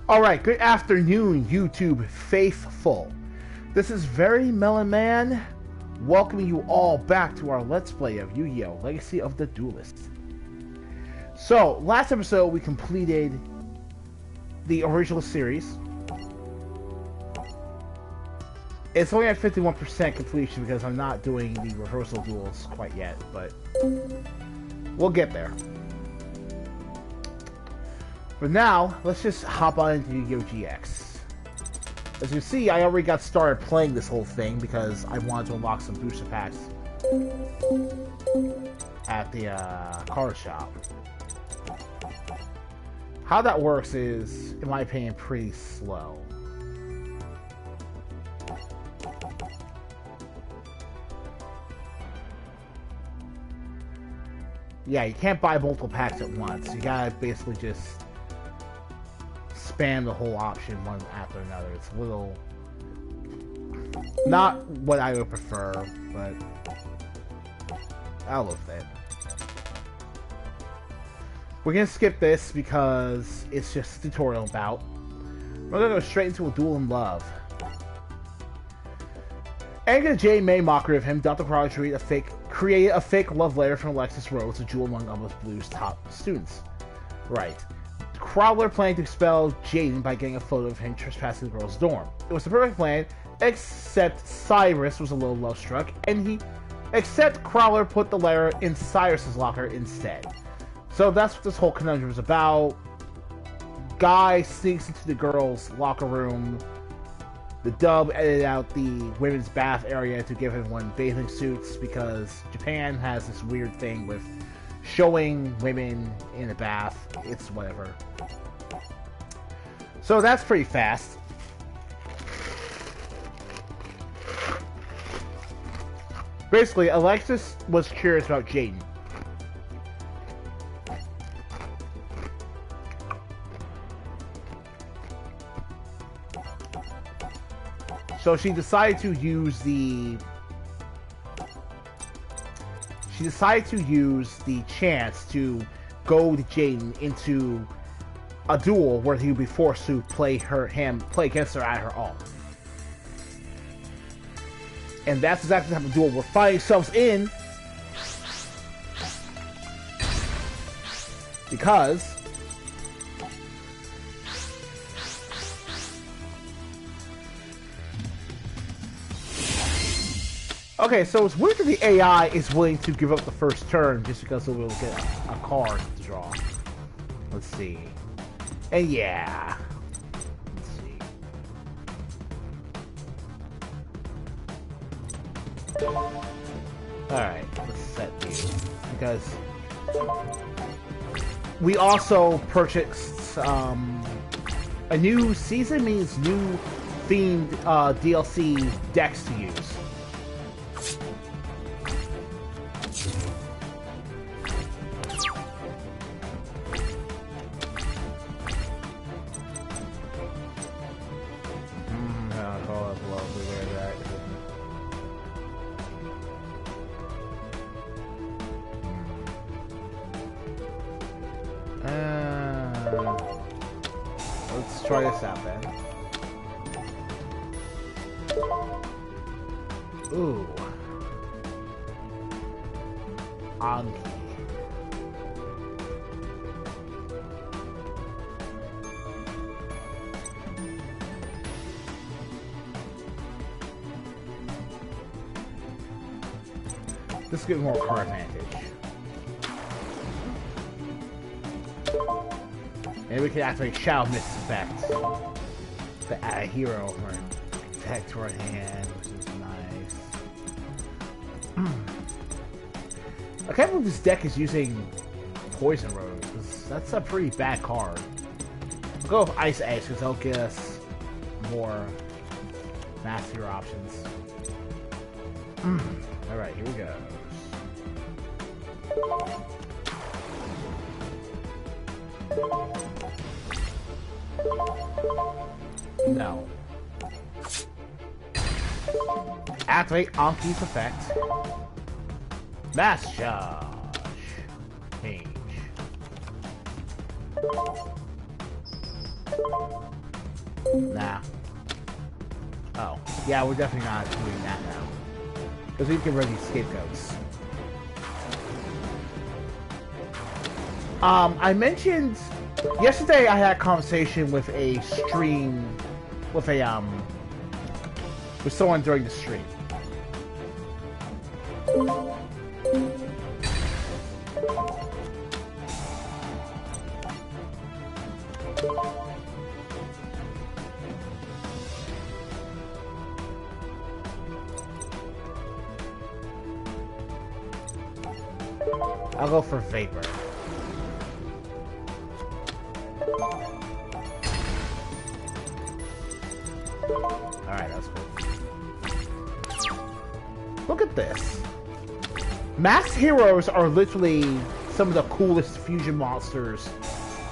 Alright, good afternoon, YouTube faithful. This is Very Melon Man, welcoming you all back to our Let's Play of Yu-Gi-Oh! Legacy of the Duelist. So, last episode we completed the original series. It's only at 51% completion because I'm not doing the rehearsal duels quite yet, but we'll get there. For now, let's just hop on into Yu-Gi-Oh! GX. As you see, I already got started playing this whole thing because I wanted to unlock some booster packs at the card shop. How that works is, in my opinion, pretty slow. Yeah, you can't buy multiple packs at once. You gotta basically just spam the whole option one after another. It's a little... not what I would prefer, but I'll live with it. We're gonna skip this because it's just a tutorial bout. We're gonna go straight into a duel in love. Anger J. May mockery of him, Dr. Crowley created a fake love letter from Alexis Rose, a jewel among Umbus Blue's top students. Right. Crowler planned to expel Jaden by getting a photo of him trespassing the girl's dorm. It was the perfect plan, except Cyrus was a little love-struck, except Crowler put the letter in Cyrus's locker instead. So that's what this whole conundrum is about. Guy sneaks into the girl's locker room. The dub edited out the women's bath area to give everyone bathing suits because Japan has this weird thing with showing women in a bath. It's whatever. So that's pretty fast. Basically, Alexis was curious about Jaden. So she decided to use the chance to goad Jaden into a duel where he would be forced to play against her at her all. And that's exactly the type of duel we're finding ourselves in. Because okay, so it's weird that the AI is willing to give up the first turn just because they'll be able to get a card to draw. Let's see. And yeah. Let's see. Alright, let's set these. Because we also purchased a new season, means new themed DLC decks to use. Let's try this out then. Ooh. Anki. This gives more card advantage. And we can activate Shadow Mist effect to add a hero or effect to our hand, which is nice. I can't believe this deck is using Poison Rose, because that's a pretty bad card. I'll go with Ice Edge, because that'll get us more master options. Alright, here we go. No. Activate Anki's effect. Mass charge. Change. Nah. Oh. Yeah, we're definitely not doing that now. Because we can get rid of these scapegoats. I mentioned... Yesterday I had a conversation with a stream... With someone during the stream. I'll go for Vapor. Alright, that's cool. Look at this. Masked heroes are literally some of the coolest fusion monsters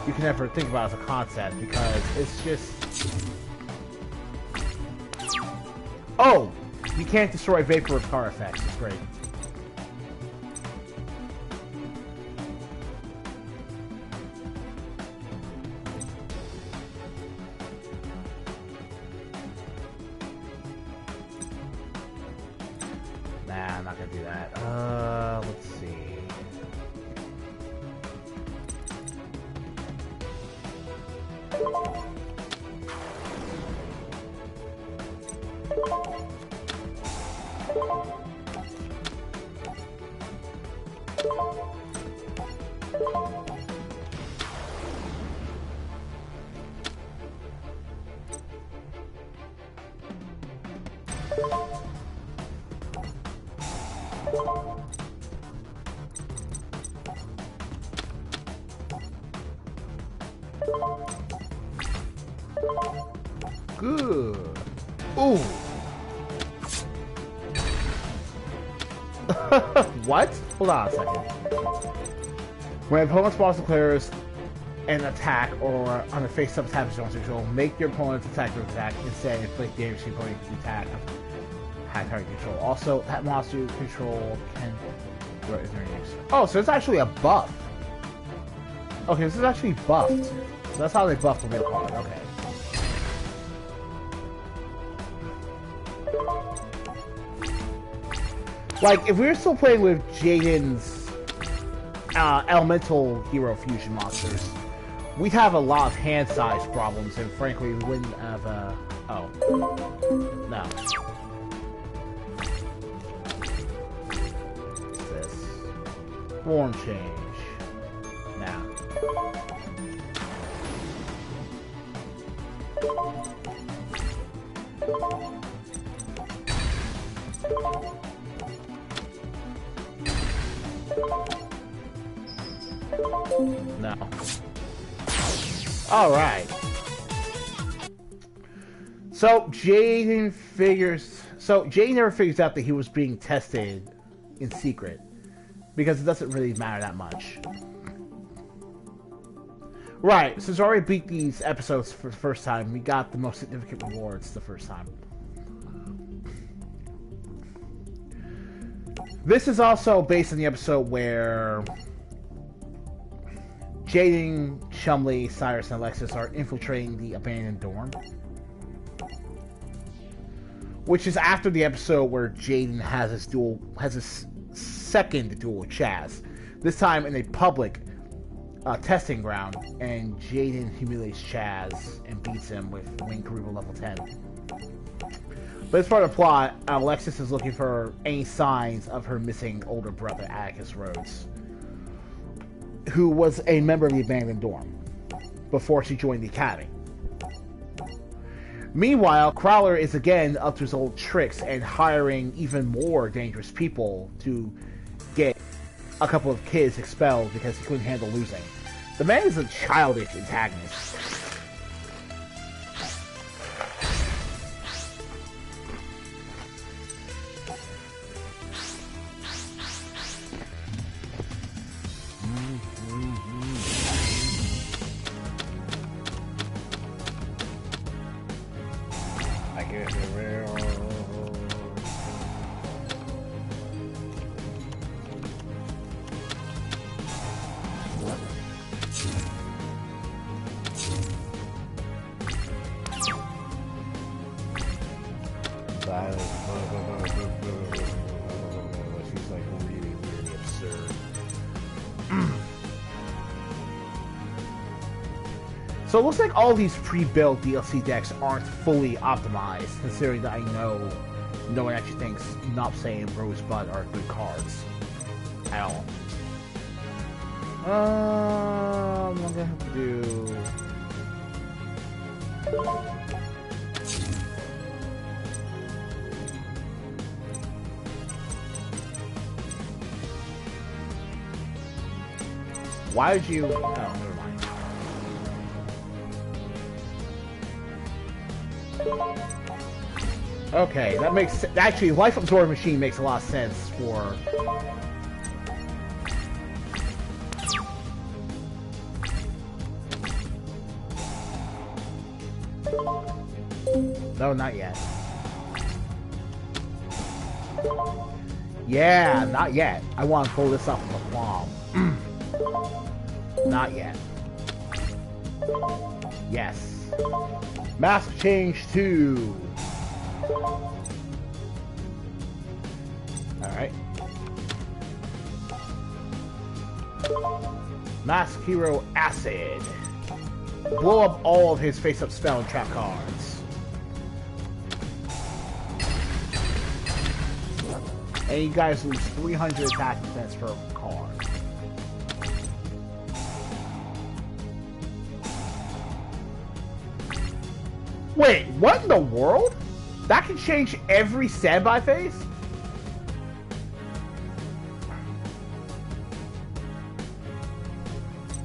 you can ever think about as a concept, because it's just... Oh! You can't destroy Vapor with car effects. It's great. Nah, I'm not gonna do that. Let's see. Good. Ooh. What? Hold on a second. When an opponent's boss declares an attack or on a face-up attack with control, make your opponent's attack with attack instead inflict damage to the opponent's attack target control. Also, that monster you control can... Oh, so it's actually a buff. Okay, this is actually buffed. So that's how they buff the real card. Okay. Like, if we were still playing with Jaden's elemental hero fusion monsters, we'd have a lot of hand size problems, and frankly, we wouldn't have oh. No. What's this? Form change. Now. No. Alright. So, Jaden never figures out that he was being tested in secret. Because it doesn't really matter that much. Right, since I already beat these episodes for the first time, we got the most significant rewards the first time. This is also based on the episode where Jaden, Chumley, Cyrus, and Alexis are infiltrating the abandoned dorm. Which is after the episode where Jaden has his second duel with Chaz. This time in a public testing ground, and Jaden humiliates Chaz and beats him with Wing Kariba level 10. But as part of the plot, Alexis is looking for any signs of her missing older brother, Atticus Rhodes, who was a member of the abandoned dorm before she joined the academy. Meanwhile, Crowler is again up to his old tricks and hiring even more dangerous people to get a couple of kids expelled because he couldn't handle losing. The man is a childish antagonist. So it looks like all these pre-built DLC decks aren't fully optimized, considering that I know no one actually thinks Nopsay and Rosebud are good cards at all. I'm gonna have to do. Why did you? Oh, never mind. Okay, that makes actually Life Absorber Machine makes a lot of sense for. No, not yet. Yeah, not yet. I want to pull this up from the palm. Not yet. Yes. Mask change 2. Alright. Mask Hero Acid. Blow up all of his face-up spell and trap cards. And you guys lose 300 attack defense per card. Wait, what in the world? That can change every standby phase?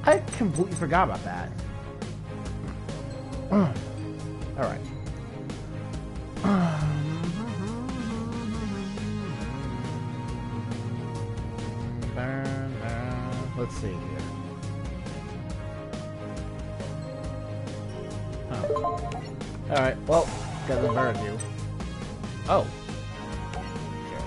I completely forgot about that. Alright. Let's see here. Oh. Alright, well, got the bird do. Oh. Sure.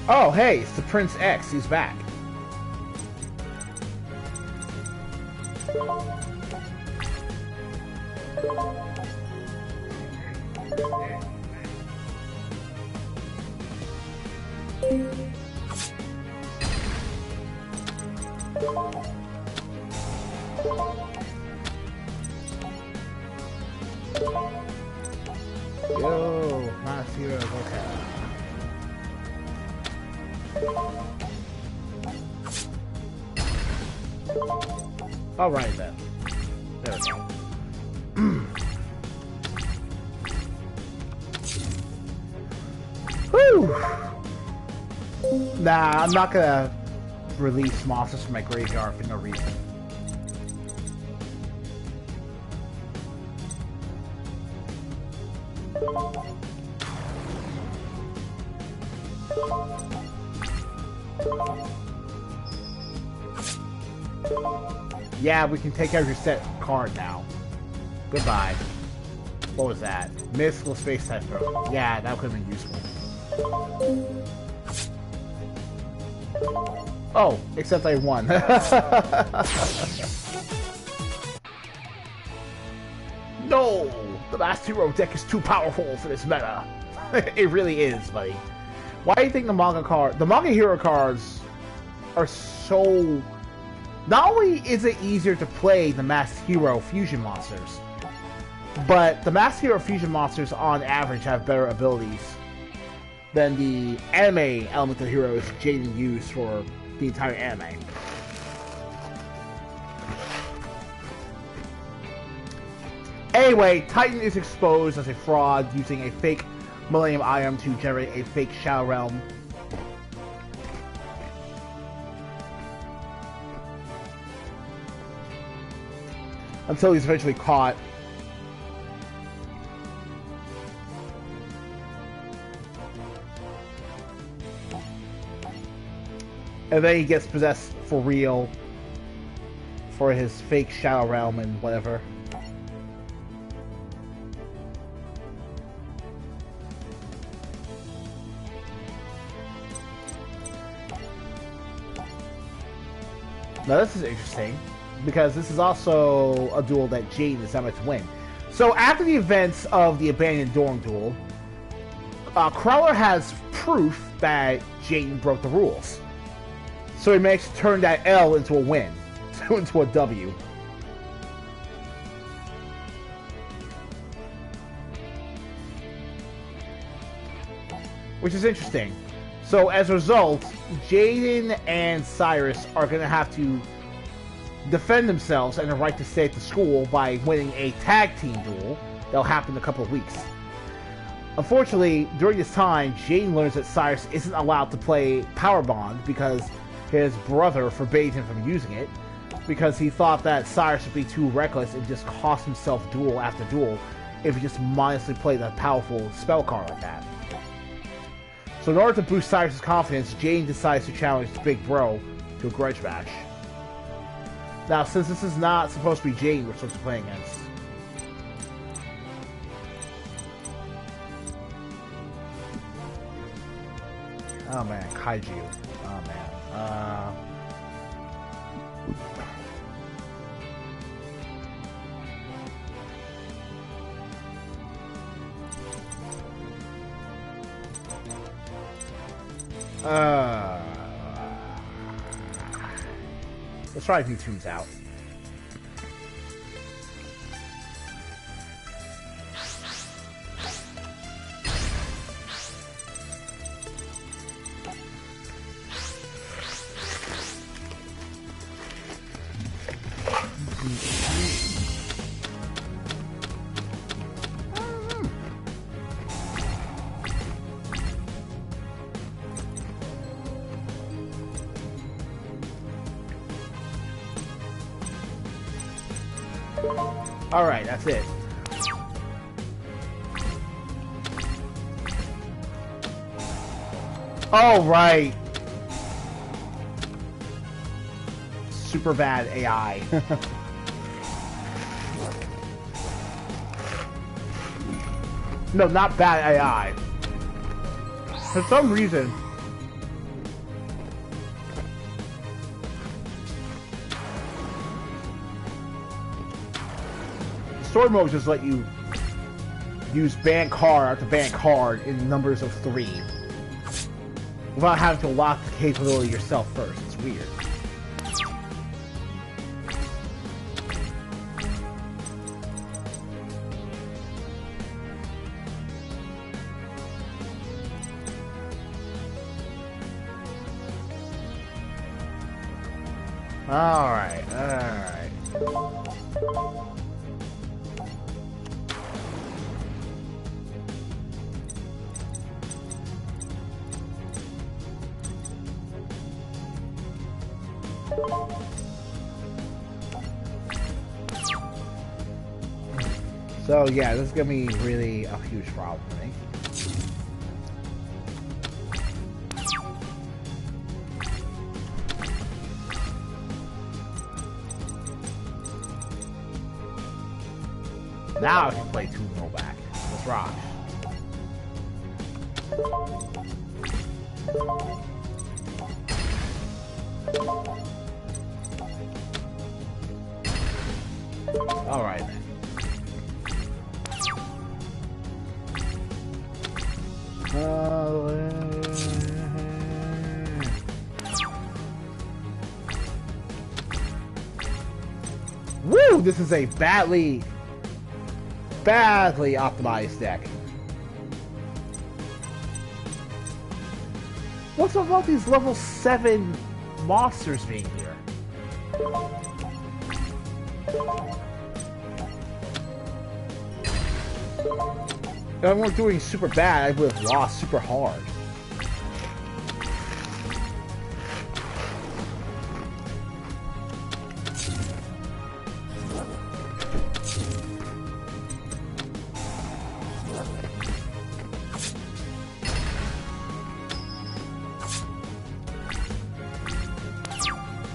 Oh, hey, it's the Prince X. He's back. Yo, my hero, okay. Alright then. There we go. Whew! Nah, I'm not gonna release monsters from my graveyard for no reason. Yeah, we can take out your set card now. Goodbye. What was that? Mystical Space Type Throw. Yeah, that could have been useful. Oh, except I won. No! The last hero deck is too powerful for this meta. It really is, buddy. Why do you think the manga hero cards are so... Not only is it easier to play the Masked Hero fusion monsters, but the Masked Hero fusion monsters on average have better abilities than the anime elemental heroes Jaden used for the entire anime. Anyway, Titan is exposed as a fraud using a fake Millennium item to generate a fake Shadow Realm. Until he's eventually caught. And then he gets possessed for real for his fake Shadow Realm and whatever. Now this is interesting, because this is also a duel that Jade is about to win. So after the events of the abandoned dorm duel, Crowler has proof that Jaden broke the rules. So he managed to turn that L into a win, into a W. Which is interesting. So as a result, Jaden and Cyrus are going to have to defend themselves and the right to stay at the school by winning a tag team duel that'll happen in a couple of weeks. Unfortunately, during this time, Jaden learns that Cyrus isn't allowed to play Power Bond because his brother forbade him from using it, because he thought that Cyrus would be too reckless and just cost himself duel after duel if he just mindlessly played a powerful spell card like that. So in order to boost Cyrus' confidence, Jaden decides to challenge Big Bro to a grudge match. Now, since this is not supposed to be Jaden we're supposed to play against, oh man, Kaiju. Oh man. Let's try a few tunes out. Alright, that's it. Oh, right. Super bad AI. No, not bad AI. For some reason. Story mode just let you use ban card after ban card in numbers of 3 without having to lock the capability yourself first. It's weird. Alright, alright. So yeah, this is gonna be really a huge problem for me. Now I can play 2 Novak. Let's rock. Alright then. Woo! This is a badly optimized deck. What's up about these level 7 monsters being here? If I weren't doing super bad, I would have lost super hard.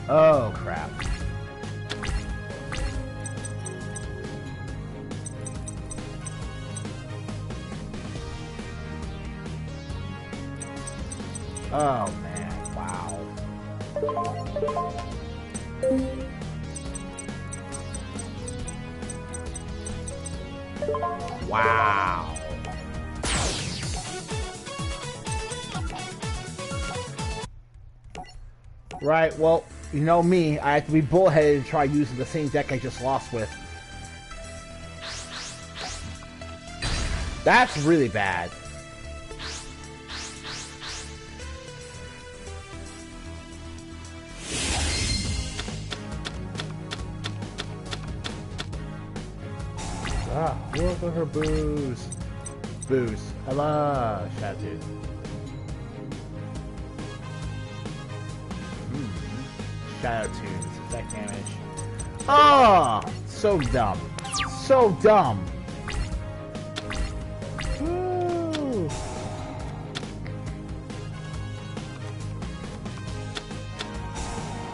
Oh, crap. Oh, man. Wow. Wow. Right, well, you know me, I have to be bullheaded and try using the same deck I just lost with. That's really bad. Ah, look at her booze. Booze. Hello, Shadow. Shadow Tunes, effect damage. Oh, so dumb. So dumb. Woo.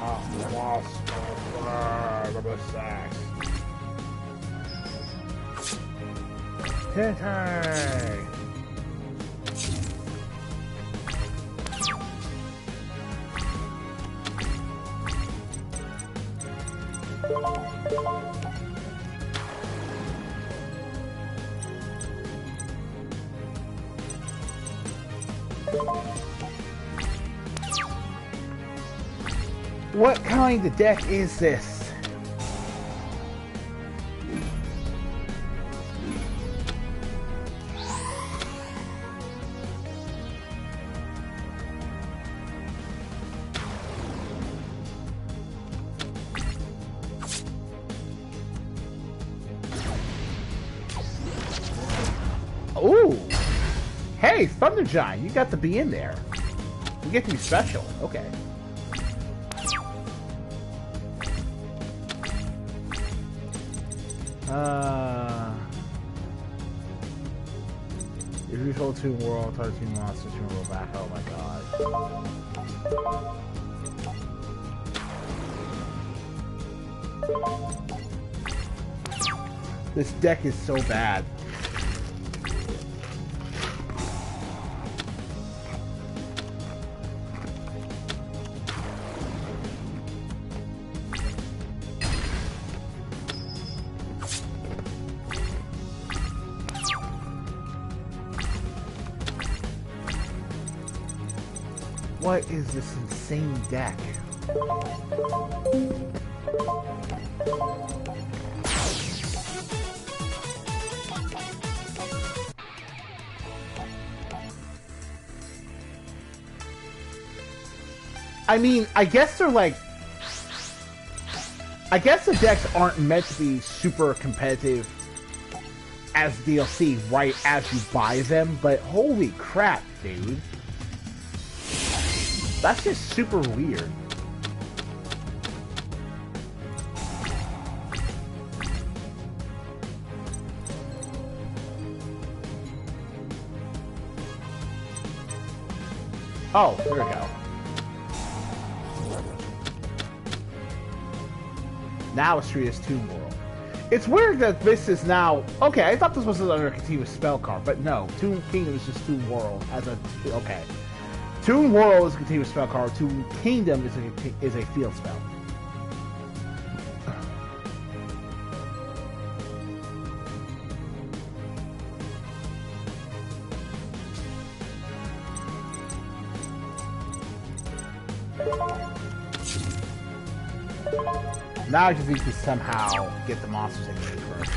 Oh, lost. Rubber sacks. Hit her. What kind of deck is this? Ooh! Hey, Thunder Giant, you got to be in there. You get to be special. Okay. If you control 2 world, target 2 monsters, you roll back. Oh my god. This deck is so bad. What is this insane deck? I mean, I guess they're like... I guess the decks aren't meant to be super competitive as DLC right as you buy them, but holy crap, dude. That's just super weird. Oh, there we go. Now it's treated as Tomb World. It's weird that this is now... Okay, I thought this was under a continuous spell card, but no. Tomb Kingdom is just Tomb World as a... Okay. Tomb World is a continuous spell card. Tomb Kingdom is a field spell. Now I just need to somehow get the monsters in here first.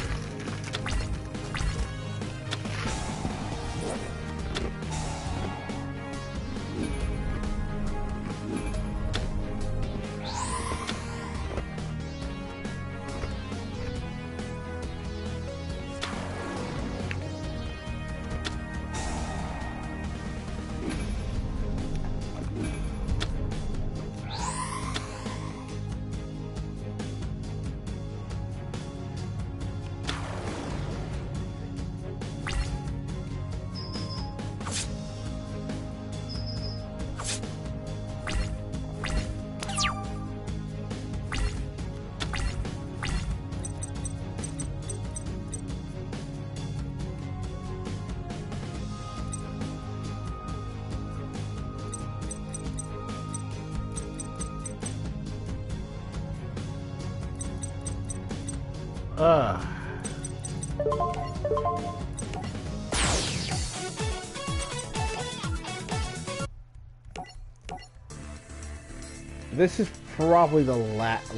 This is probably the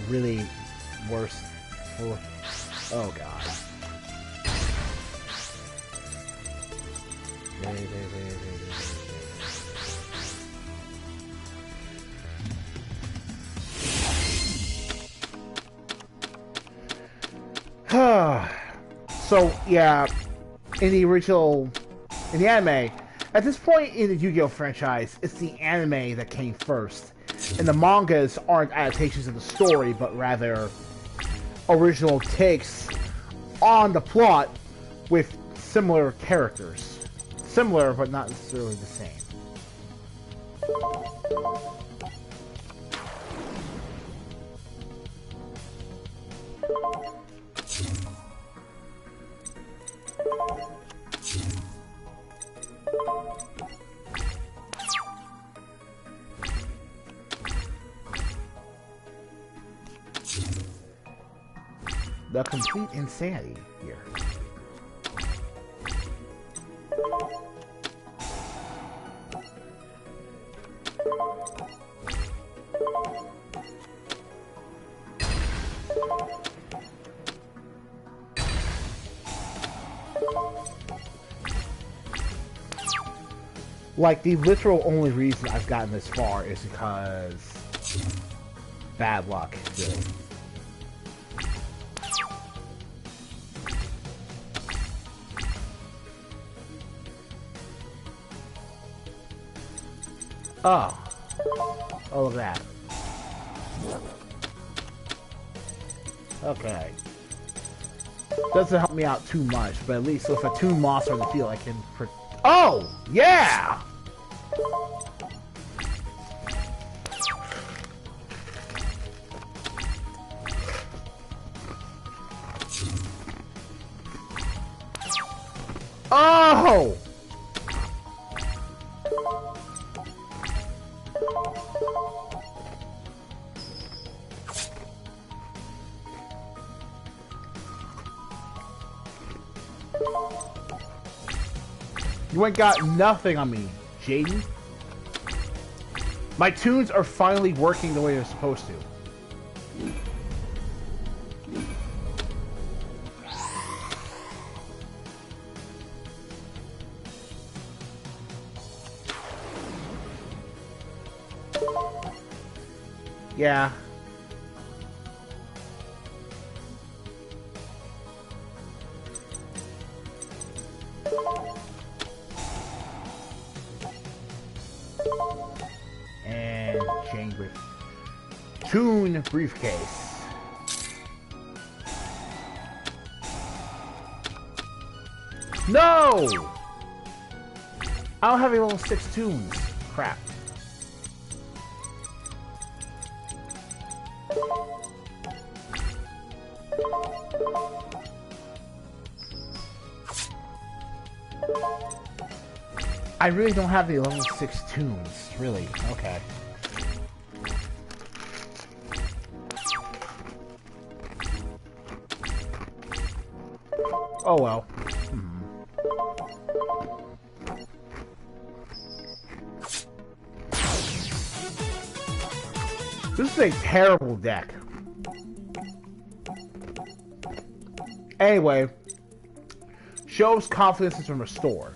really worst. Oh god. So yeah, in the anime, at this point in the Yu-Gi-Oh franchise, it's the anime that came first. And the mangas aren't adaptations of the story, but rather original takes on the plot with similar characters. Similar, but not necessarily the same. The complete insanity here. Like, the literal only reason I've gotten this far is because bad luck, really. Oh. Oh, look at that. Okay. Doesn't help me out too much, but at least if a Toon monster in the field, I can... Oh! Yeah! Oh! You ain't got nothing on me, Jaden. My tunes are finally working the way they're supposed to. Yeah. And Jane with Toon briefcase. No! I don't have any level 6 tunes. Crap. I really don't have the level 6 tunes, really. Okay. Oh well. This is a terrible deck. Anyway, Show's confidence has been restored.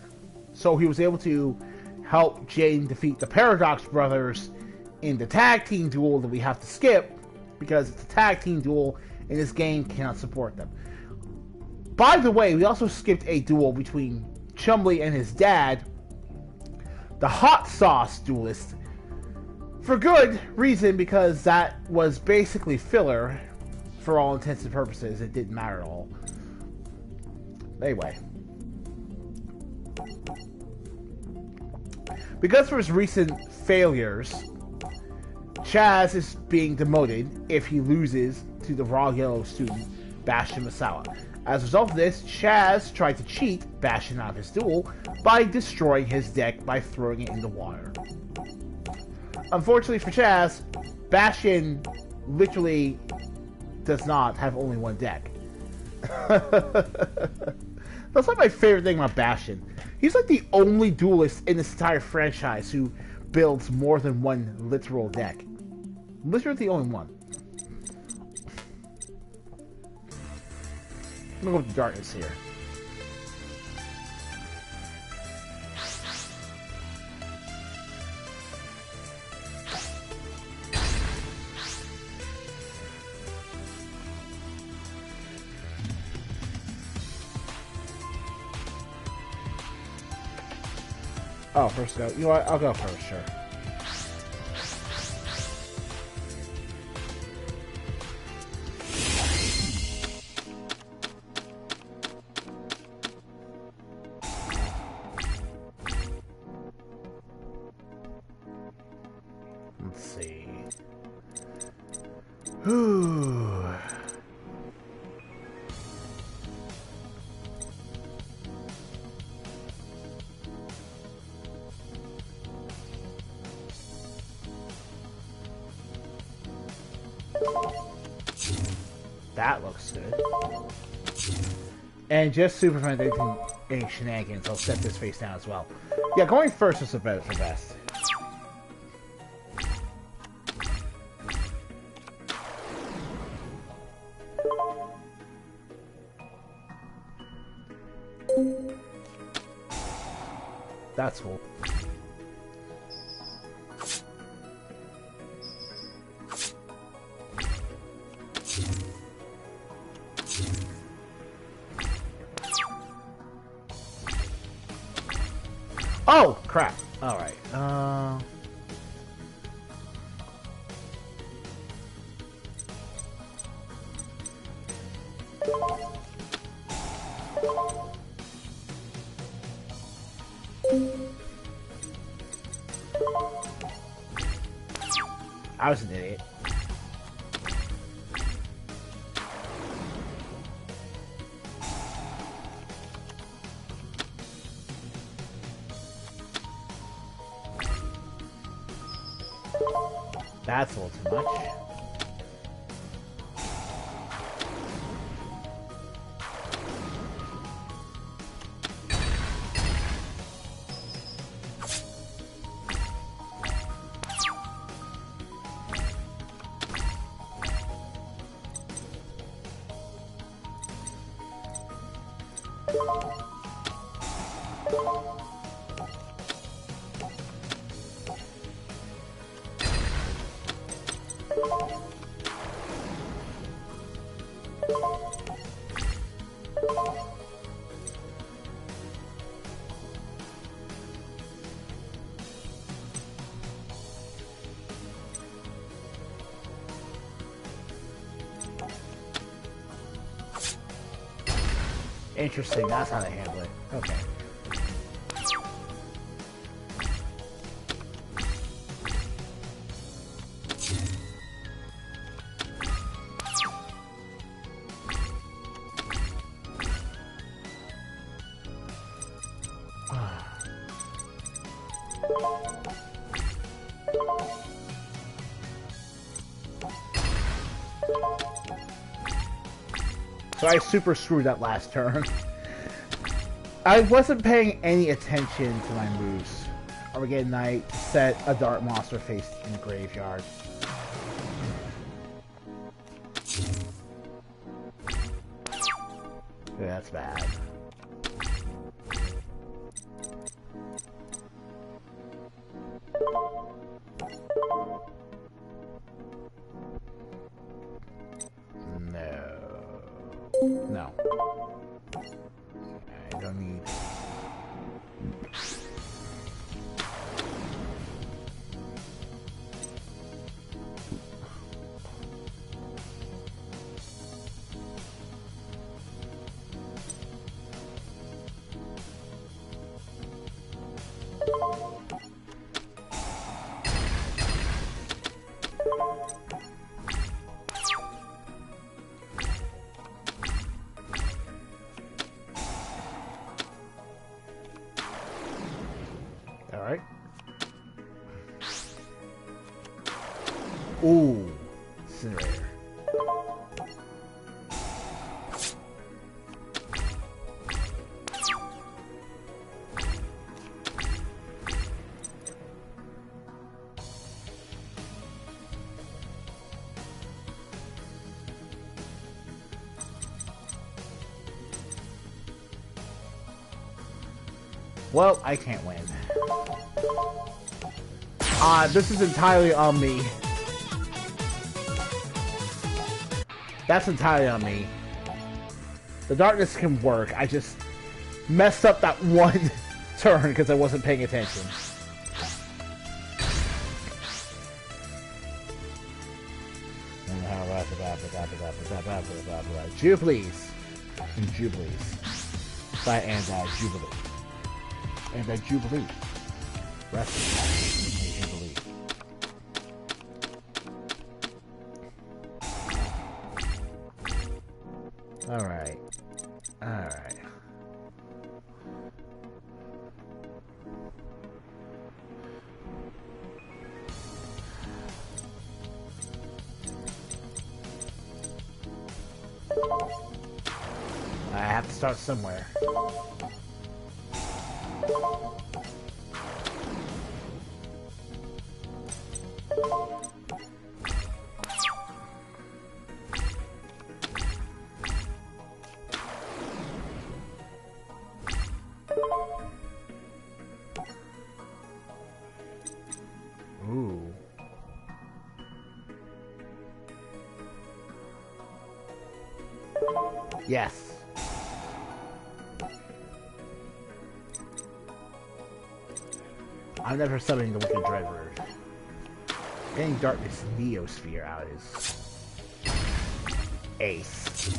So he was able to help Jane defeat the Paradox Brothers in the tag team duel that we have to skip because it's a tag team duel and this game cannot support them. By the way, we also skipped a duel between Chumley and his dad, the Hot Sauce Duelist, for good reason because that was basically filler for all intents and purposes. It didn't matter at all. Anyway. Because of his recent failures, Chaz is being demoted if he loses to the Raw Yellow student, Bastion Masawa. As a result of this, Chaz tried to cheat Bastion out of his duel by destroying his deck by throwing it in the water. Unfortunately for Chaz, Bastion literally does not have only one deck. That's like my favorite thing about Bastion. He's like the only duelist in this entire franchise who builds more than one literal deck. Literally the only one. I'm gonna go with Darkness here. Oh, first go. You know what? I'll go first, sure. Let's see. Whew. That looks good. And just to prevent any shenanigans, I'll set this face down as well. Yeah, going first is the best. That's cool. Oh, crap. Alright. I was an idiot. That's a little too much. Interesting, that's how they handle it. Okay. So I super screwed that last turn. I wasn't paying any attention to my moves. Armageddon Knight, set a Dark Monster face in the graveyard. Yeah, that's bad. No. I don't need... Alright. Ooh. Incinerator. Well, I can't win. This is entirely on me. That's entirely on me. The darkness can work. I just messed up that one turn because I wasn't paying attention. Jubilees. Jubilees. And Jubilee. And Jubilee. Rest in Jubilee. Alright. Alright. I have to start somewhere. Ooh. Yes. I'm never summoning the Wicked Dreadword. Getting Darkness Neosphere out is ace.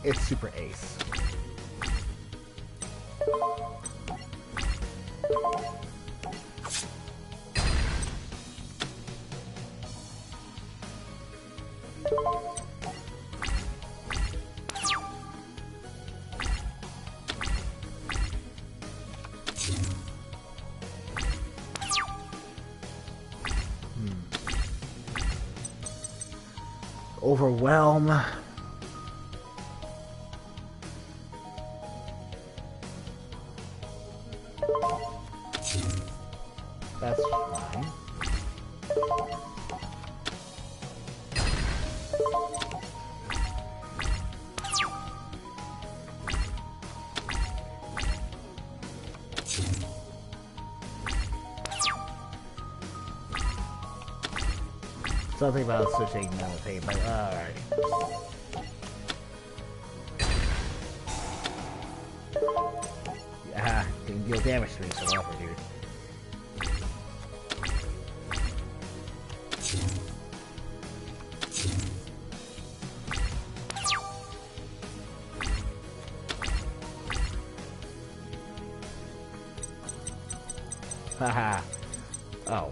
It's super ace. Overwhelm. That's fine. Something about switching another thing, but alright. Yeah, can deal damage to me, so whatever, dude. Haha. Oh.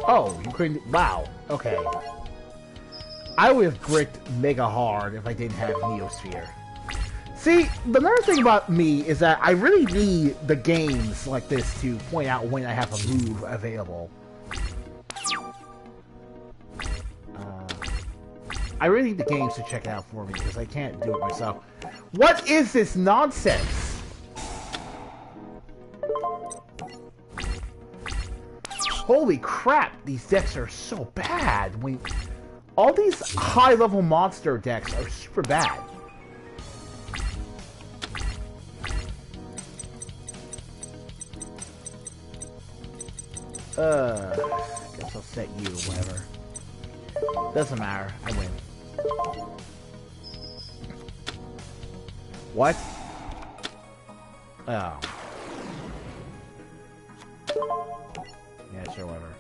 Oh, you couldn't. Wow. Okay. I would have bricked mega hard if I didn't have Neosphere. See, the another thing about me is that I really need the games like this to point out when I have a move available. I really need the games to check it out for me because I can't do it myself. What is this nonsense? Holy crap, these decks are so bad. When all these high-level monster decks are super bad. Guess I'll set you, whatever. Doesn't matter, I win. What? Oh. Yeah, sure, whatever.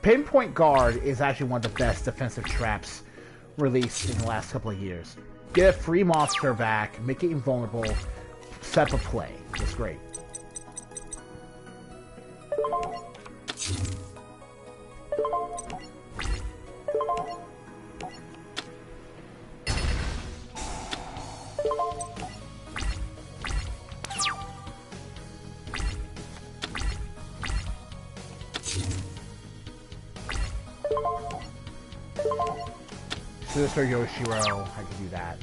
Pinpoint Guard is actually one of the best defensive traps released in the last couple of years. Get a free monster back, make it invulnerable, set up a play. That's great. Sinister Yoshiro, I can do that.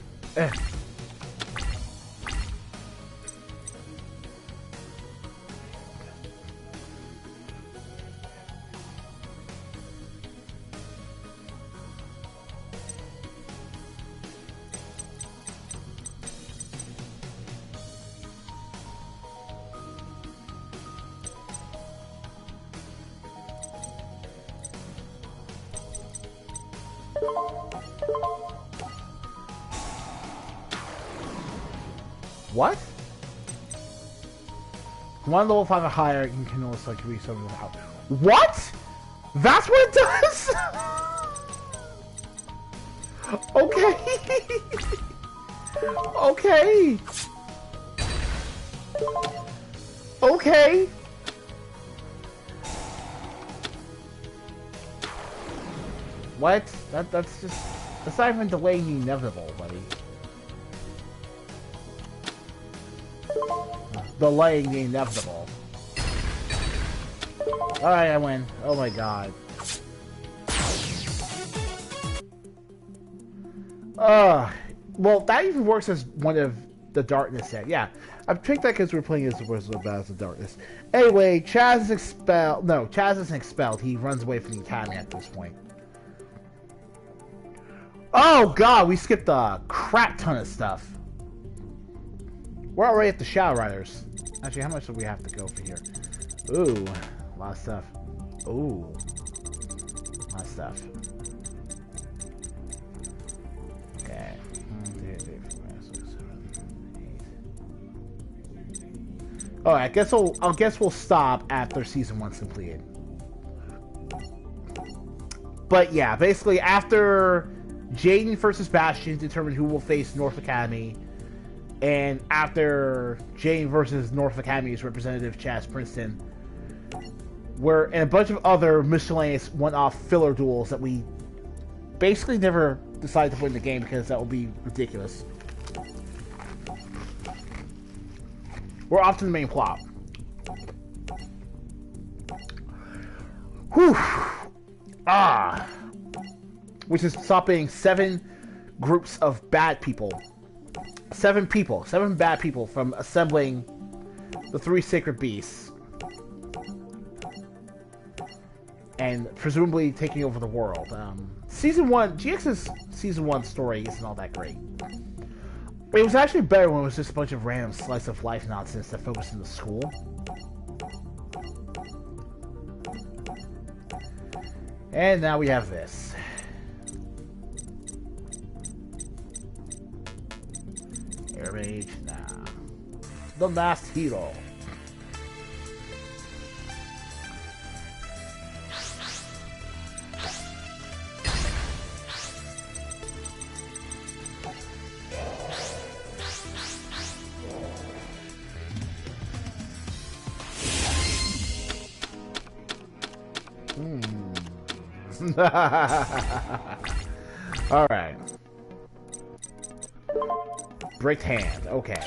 What? One level 5 or higher, you can also like resummon the house. What? That's what it does? Okay. Okay. Okay. What? That's just... That's not even delaying the inevitable, buddy. Delaying the inevitable. Alright, I win. Oh my god. Well, that even works as one of the darkness set. Yeah, I picked that because we're playing as the Wizard of Battles of Darkness. Anyway, Chaz is expelled. No, Chaz isn't expelled. He runs away from the academy at this point. Oh god, we skipped a crap ton of stuff. We're already at the Shadow Riders. Actually, how much do we have to go for here? Ooh, a lot of stuff. Ooh, a lot of stuff. Okay. 1, 2, 3, 4, 5, 6, 7, 8. Oh, I guess we'll stop after season 1's completed. But yeah, basically after Jaden versus Bastion determine who will face North Academy, and after Jaden versus North Academy's representative Chaz Princeton, and a bunch of other miscellaneous one-off filler duels that we basically never decided to put in the game because that would be ridiculous. We're off to the main plot. Whew. Which is stopping 7 groups of bad people. 7 bad people from assembling the 3 sacred beasts. And presumably taking over the world. Season 1, GX's Season 1 story isn't all that great. It was actually better when it was just a bunch of random slice of life nonsense that focused on the school. And now we have this. Air Mage, nah. The Masked Hero. Alright. Bricked hand, okay.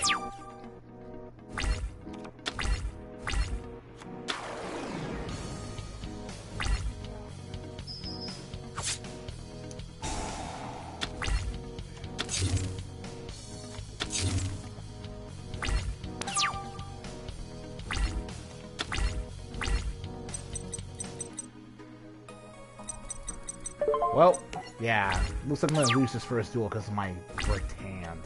Well, yeah. Looks like I'm gonna lose this first duel because of my bricked hand.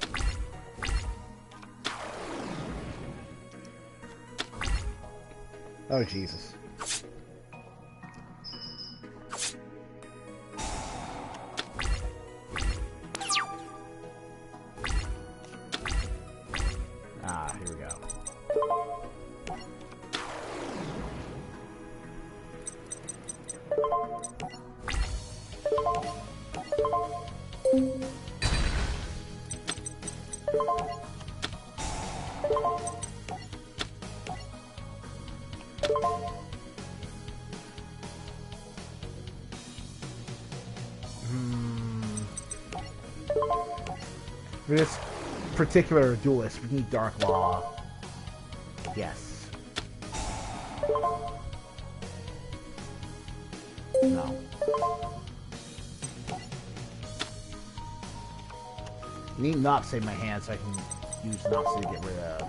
Oh, Jesus. Ah, here we go. For this particular duelist, we need Dark Law. Yes. No. I need Nox in my hand so I can use Nox to get rid of.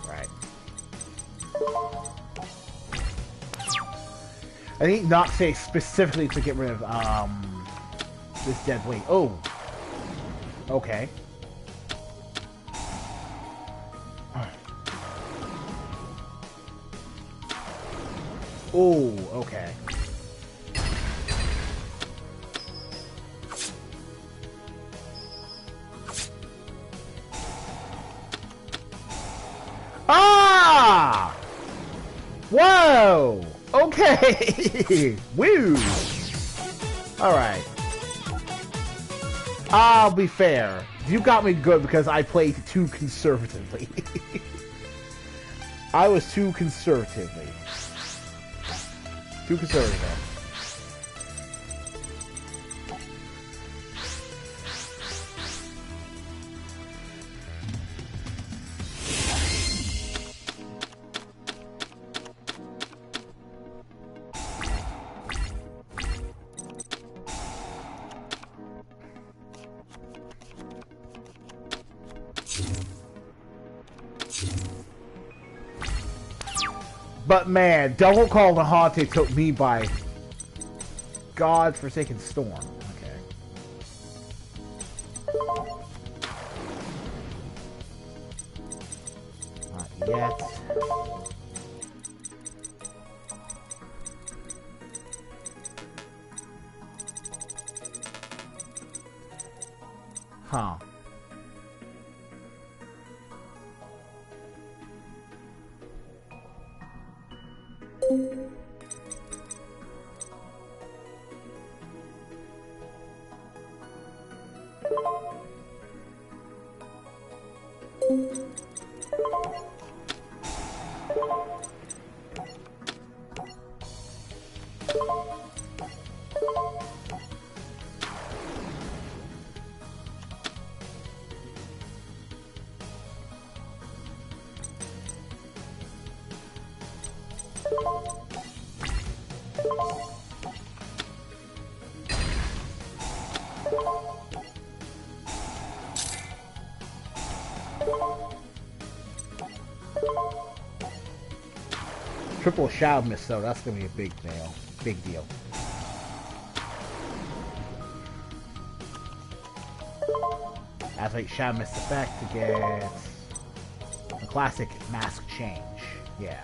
Right. I need Nox specifically to get rid of this dead weight. Oh. Okay. Oh, okay. Ah! Whoa! Okay! Woo! Alright. I'll be fair. You got me good because I played too conservatively. I was too conservatively. Too conservative. But man, Double Call the Haunted took me by God-forsaken storm. Okay. Not yet. Huh. Triple Shadow Mist, though, that's gonna be a big deal. Big deal. Activate Shadow Mist effect to get a classic mask change. Yeah.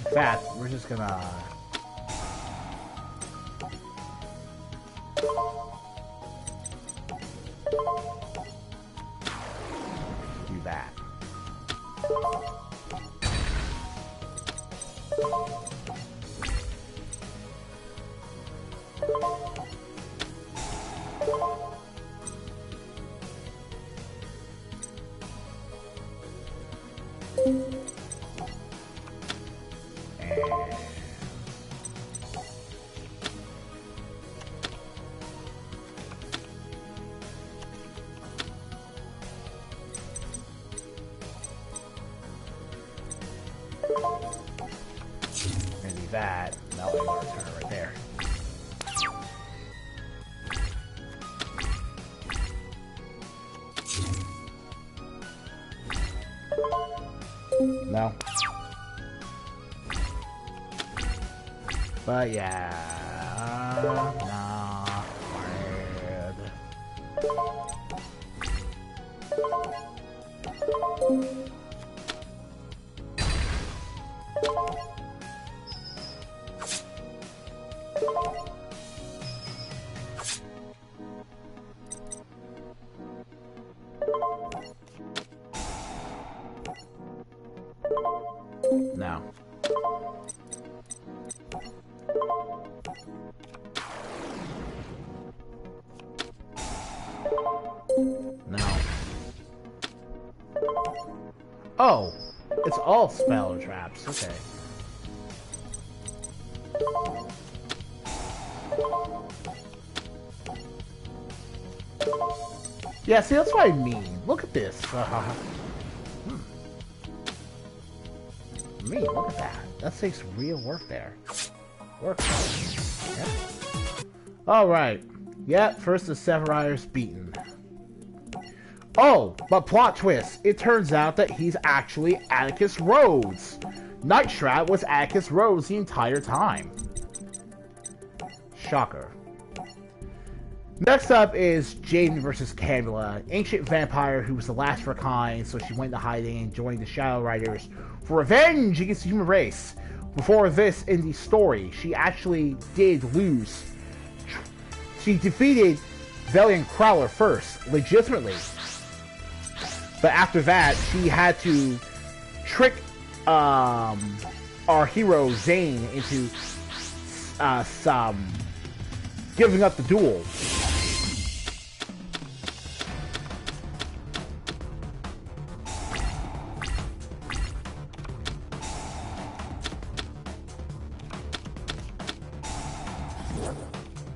In fact, we're just gonna do that. That. Now I'm gonna turn it right there. No. But yeah. Nah. Weird. No. No. Oh, it's all spell traps. Okay. Yeah, see, that's what I mean. Look at this. me. Look at that. That takes real work there. Work. Yep. Alright. Yep, first the Sephirire's beaten. Oh, but plot twist. It turns out that he's actually Atticus Rhodes. Nightshroud was Atticus Rhodes the entire time. Shocker. Next up is Jaden versus Camilla, ancient vampire who was the last of her kind, so she went into hiding and joined the Shadow Riders for revenge against the human race. Before this, in the story, she actually did lose. She defeated Valiant Crowler first, legitimately. But after that, she had to trick our hero Zane into giving up the duel.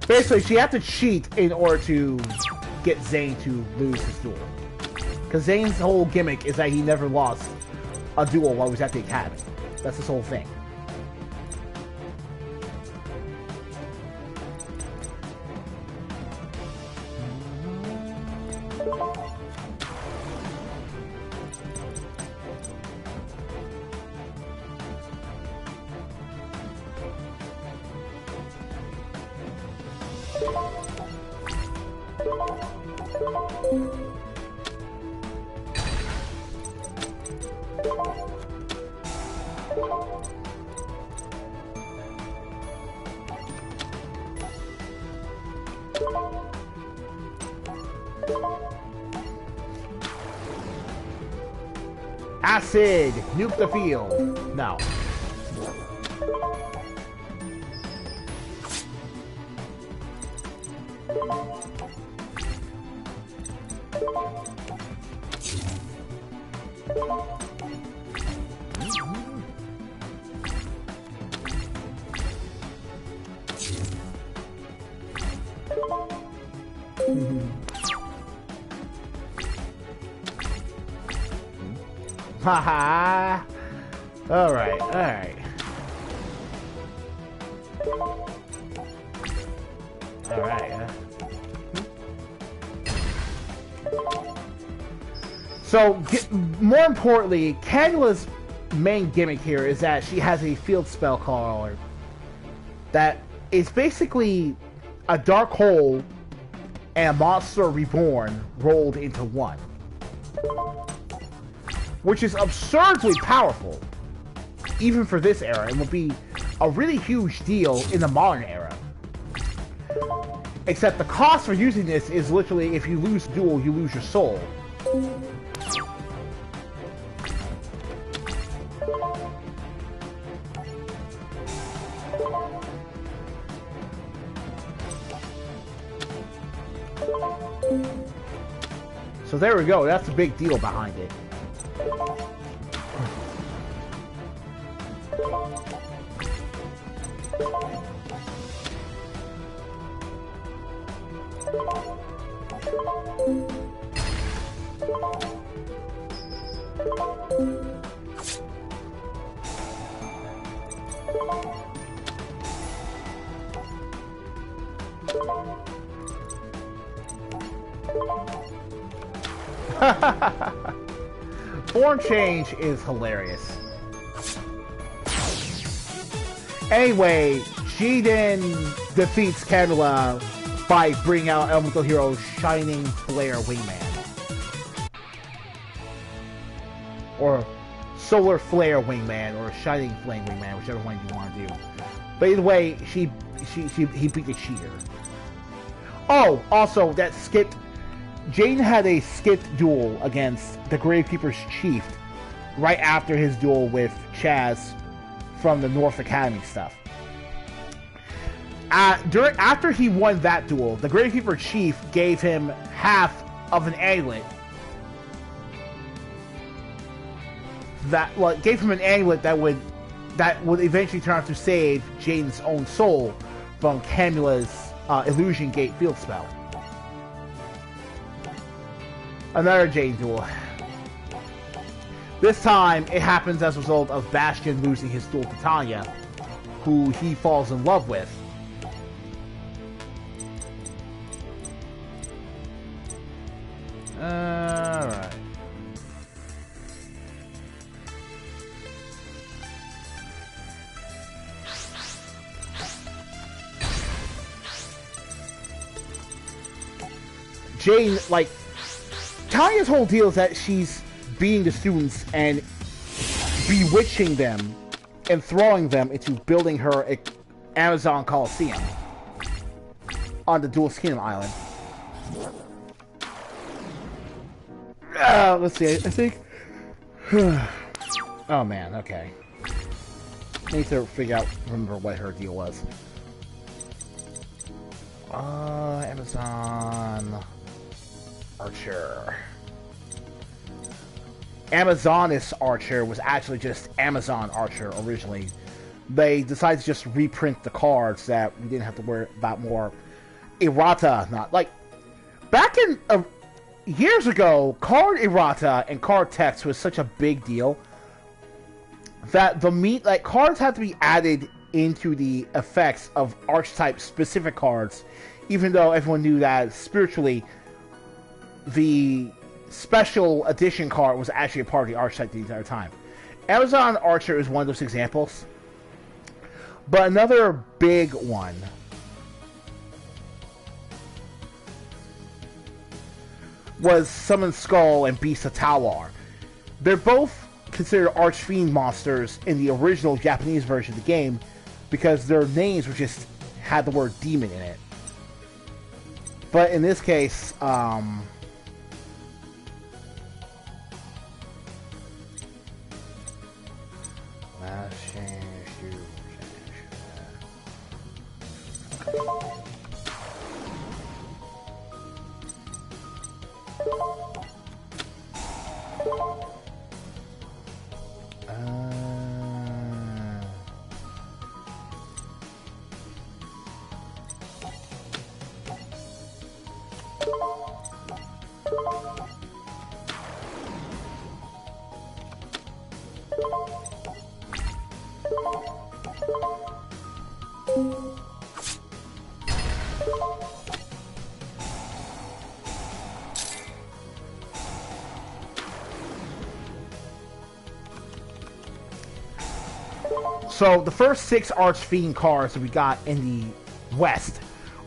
Basically, she had to cheat in order to get Zane to lose his duel. Because Zane's whole gimmick is that he never lost a duel while he was at the academy. That's his whole thing. Acid! Nuke the field! No. Haha! Alright, alright. Alright, So, more importantly, Camilla's main gimmick here is that she has a field spell caller that is basically a dark hole and a monster reborn rolled into one. Which is absurdly powerful, even for this era, and would be a really huge deal in the modern era. Except the cost for using this is literally, if you lose the duel, you lose your soul. So there we go, that's a big deal behind it. Form change is hilarious. Anyway, Jaden defeats Camilla by bringing out Elemental Hero Shining Flare Wingman. Or Solar Flare Wingman, or Shining Flame Wingman, whichever one you want to do. But either way, he beat the cheater. Oh, also, that skipped... Jaden had a skipped duel against the Gravekeeper's Chief right after his duel with Chaz from the North Academy stuff. After he won that duel, the Gravekeeper Chief gave him half of an amulet gave him an amulet that would eventually turn out to save Jaden's own soul from Camilla's Illusion Gate field spell. Another Jaden duel. This time, it happens as a result of Bastion losing his duel to Tanya, who he falls in love with. Alright. Jane, like, Tanya's whole deal is that she's beating the students and bewitching them and throwing them into building her an Amazon Coliseum on the Duelist Kingdom Island. Let's see, I think... oh man, okay. I need to remember what her deal was. Amazon... Archer. Amazoness Archer was actually just Amazon Archer originally. They decided to just reprint the cards that we didn't have to worry about more errata. Not like back in years ago, card errata and card text was such a big deal that cards had to be added into the effects of archetype specific cards, even though everyone knew that spiritually the special edition card was actually a part of the archetype the entire time. Amazon Archer is one of those examples. But another big one was Summon Skull and Beast of Tawar. They're both considered Archfiend monsters in the original Japanese version of the game because their names were just had the word demon in it. But in this case, so the first 6 Archfiend cards that we got in the West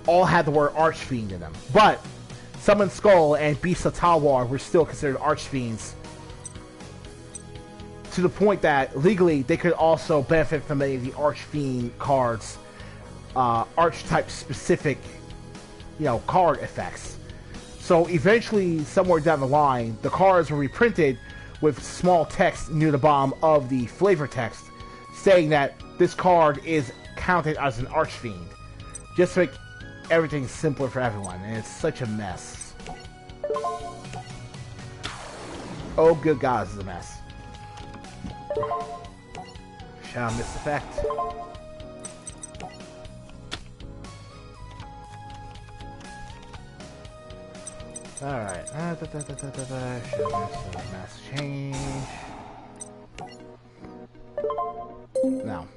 all had the word Archfiend in them. But Summon Skull and Beast of Tawar were still considered Archfiends, to the point that legally they could also benefit from many of the Archfiend cards, archetype specific, card effects. So eventually, somewhere down the line, the cards were reprinted with small text near the bottom of the flavor text, saying that this card is counted as an Archfiend, just to make everything simpler for everyone, and it's such a mess. Oh, good God, this is a mess. Shall miss effect. Alright. Mass change. No.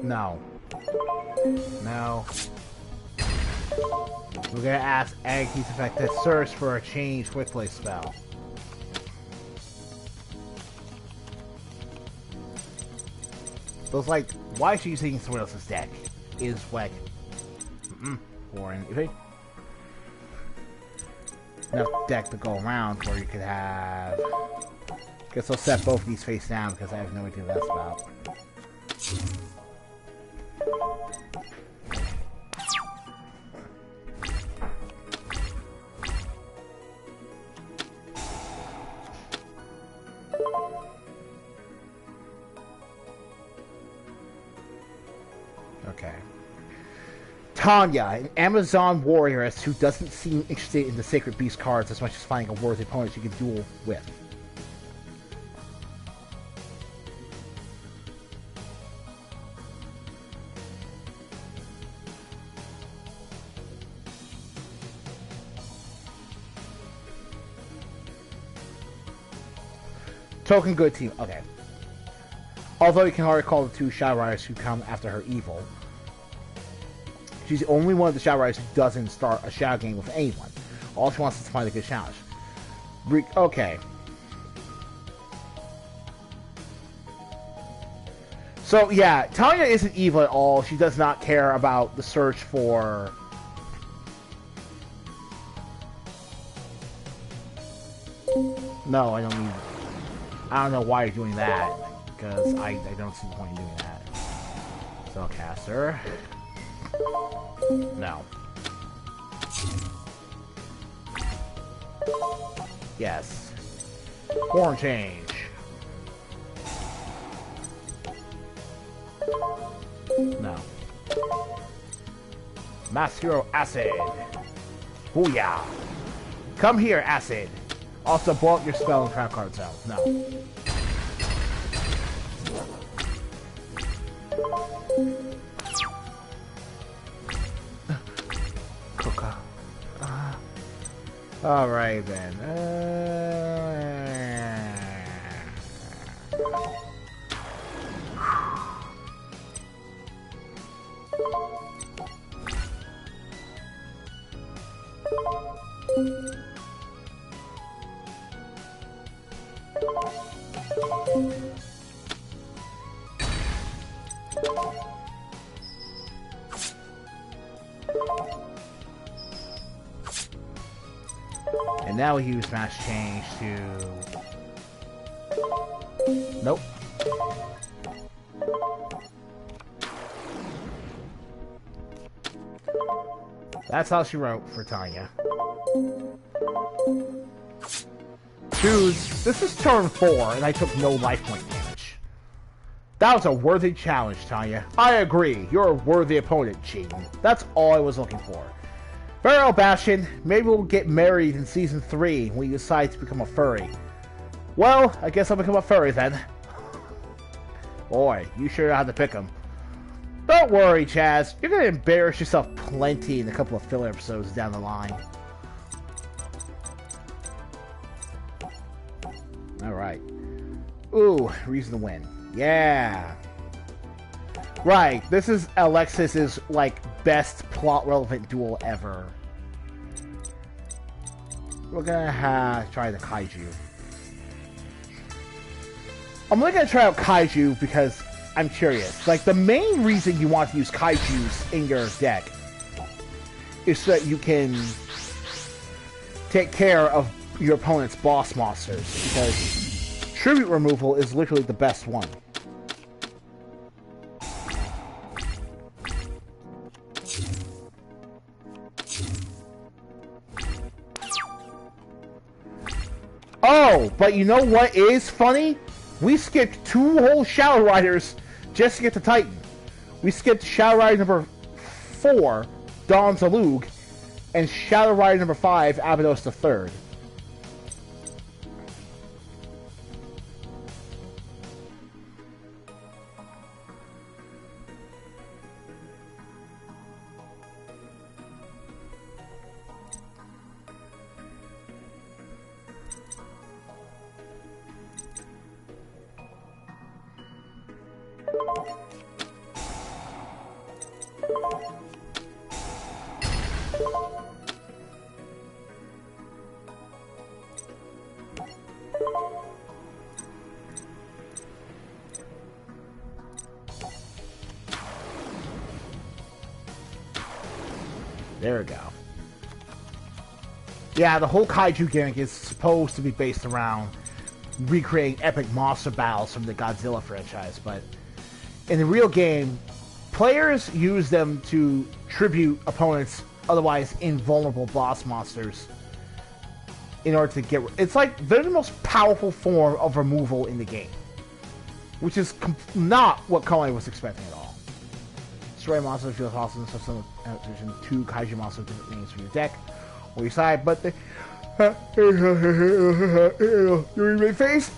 No. No. We're gonna ask Aggies effect that search for a change quick play spell. So it's like, why is she using someone else's deck? Is whack. Boring. Enough deck to go around where you could have. Guess I'll set both of these face down because I have no idea what that's about. Tanya, an Amazon warrioress who doesn't seem interested in the Sacred Beast cards as much as finding a worthy opponent she can duel with. Token good team. Okay. Although you can already call the two Shadow Riders who come after her evil. She's the only one of the Shadow Riders who doesn't start a Shadow game with anyone. All she wants is to find a good challenge. Okay. So, yeah, Tanya isn't evil at all. She does not care about the search for... No, I don't need... I don't know why you're doing that, because I don't see the point in doing that. Spellcaster. No. Yes. Form change. No. Mass Hero Acid. Booyah. Come here, Acid. Also, blow up your spell and trap cards out. No. Coca. Alright then. And now we use Mass Change to... Nope. That's how she wrote for Tanya. Dudes, this is turn 4, and I took no life point damage. That was a worthy challenge, Tanya. I agree. You're a worthy opponent, Cheaton. That's all I was looking for. Very well, Bastion. Maybe we'll get married in Season 3 when you decide to become a furry. Well, I guess I'll become a furry then. Boy, you sure know how to pick 'em. Don't worry, Chaz. You're going to embarrass yourself plenty in a couple of filler episodes down the line. Alright. Ooh, reason to win. Yeah. Right, this is Alexis's, like, best plot-relevant duel ever. We're gonna try the Kaiju. I'm only gonna try out Kaiju because I'm curious. Like, the main reason you want to use Kaijus in your deck is so that you can take care of your opponent's boss monsters, because tribute removal is literally the best one. Oh, but you know what is funny? We skipped 2 whole Shadow Riders just to get to Titan. We skipped Shadow Rider number 4, Dawn Zalug, and Shadow Rider number 5, Abydos the Third. There we go. Yeah, the whole Kaiju gimmick is supposed to be based around recreating epic monster battles from the Godzilla franchise, but in the real game, players use them to tribute opponents' otherwise invulnerable boss monsters in order to get... It's like, they're the most powerful form of removal in the game, which is not what Konami was expecting at all. destroy monsters feel possible in some addition 2 kaiju monsters with different names from your deck or your side, but they you may face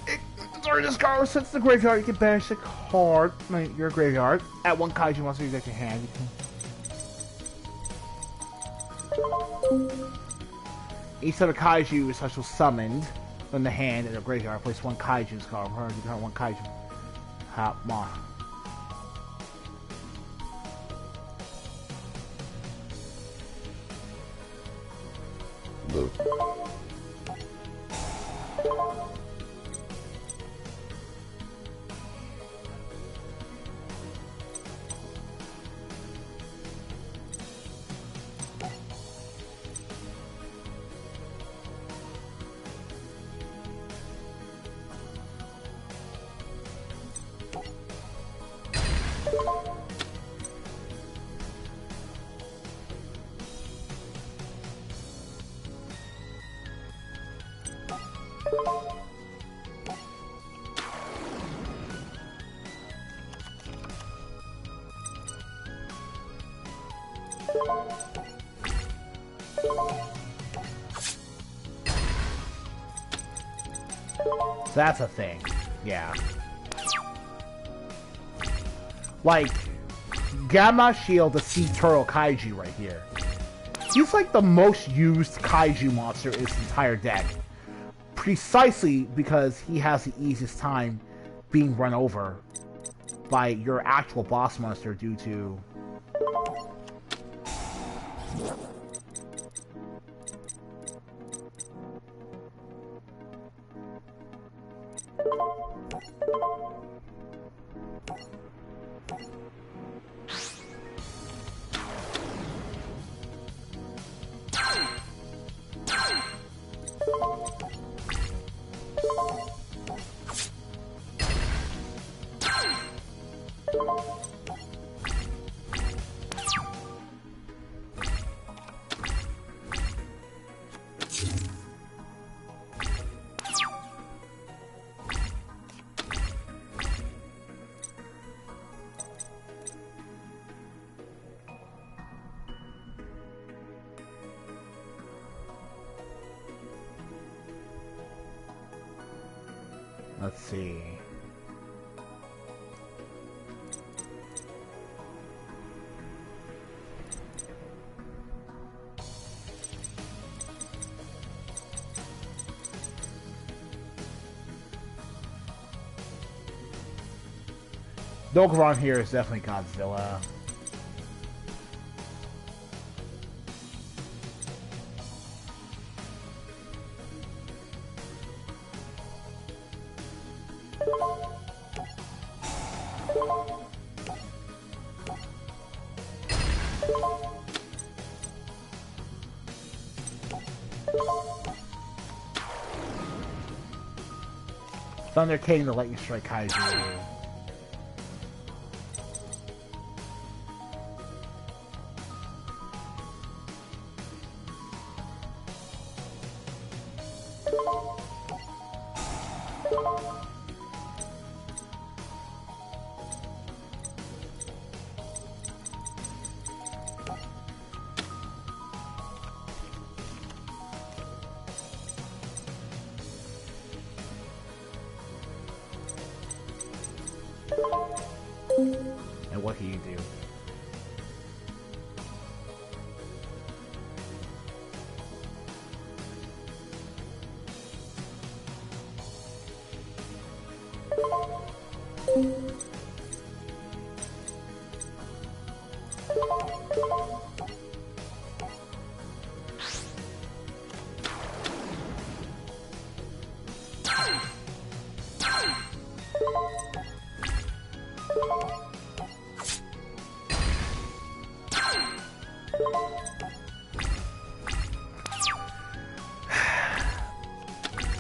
during this card since the graveyard. You can banish a card your graveyard. At 1 kaiju monster you deck your hand. Each set of kaiju is special summoned from the hand in the graveyard. Place 1 kaiju's card. You can 1 kaiju. Hop ma. That's a thing. Yeah. Like, Gamma Shield, the Sea Turtle Kaiju right here. He's like the most used Kaiju monster in his entire deck. Precisely because he has the easiest time being run over by your actual boss monster due to... Let's see. Dokkaeron here is definitely Godzilla. Thunder King, the Lightning Strike Kaiju. And what can you do?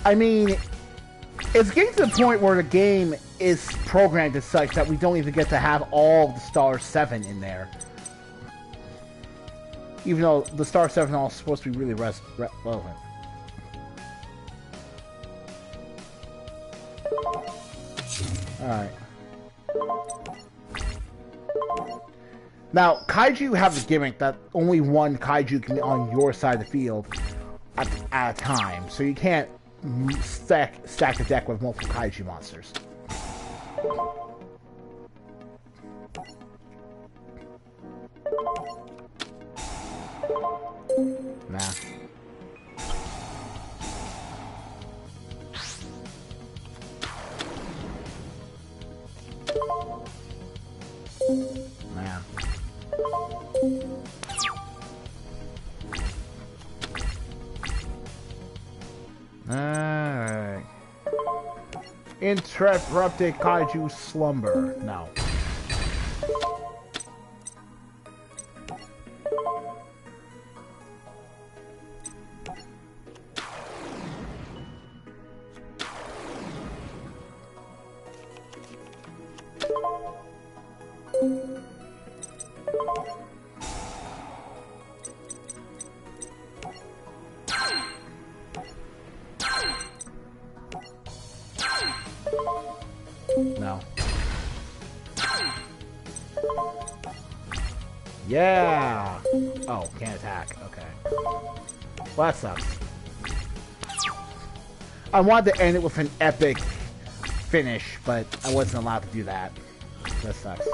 I mean, it's getting to the point where the game is programmed as such that we don't even get to have all of the Star 7 in there. Even though the Star 7 are all supposed to be really relevant. Alright. Now, kaiju have the gimmick that only one kaiju can be on your side of the field at a time, so you can't stack the deck with multiple kaiju monsters. Nah. Man. Alright. Interrupted kaiju slumber. No. No. Yeah! Oh, can't attack. Okay. Well, that sucks. I wanted to end it with an epic finish, but I wasn't allowed to do that. That sucks.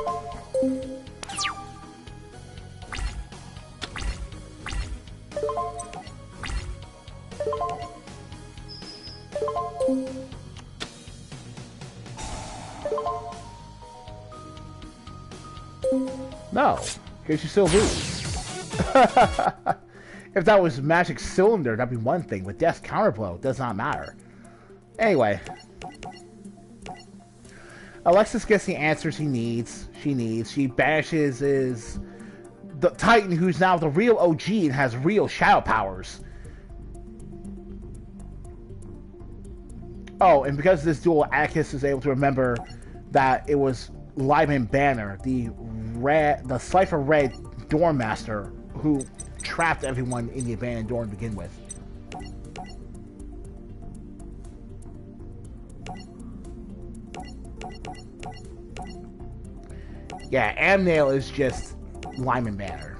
No, because you still lose. If that was Magic Cylinder, that'd be one thing. With Death's Counterblow, it does not matter. Anyway. Alexis gets the answers he needs. She banishes the Titan, who's now the real OG and has real shadow powers. Oh, and because of this duel, Atticus is able to remember that it was Lyman Banner, the Cypher Red Dorm Master, who trapped everyone in the abandoned dorm to begin with. Yeah, Amnail is just Lyman Banner.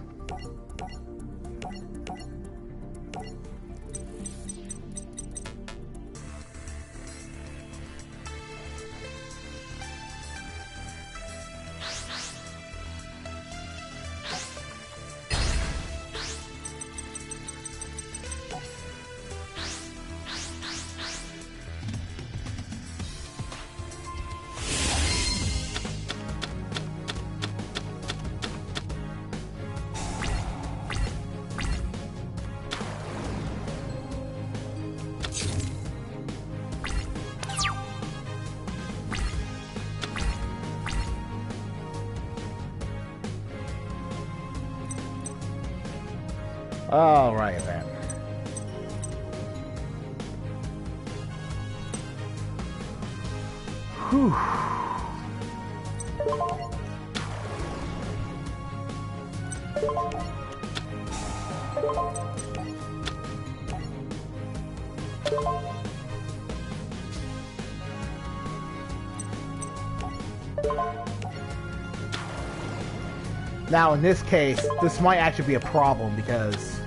All right, then. Whew. Now, in this case, this might actually be a problem because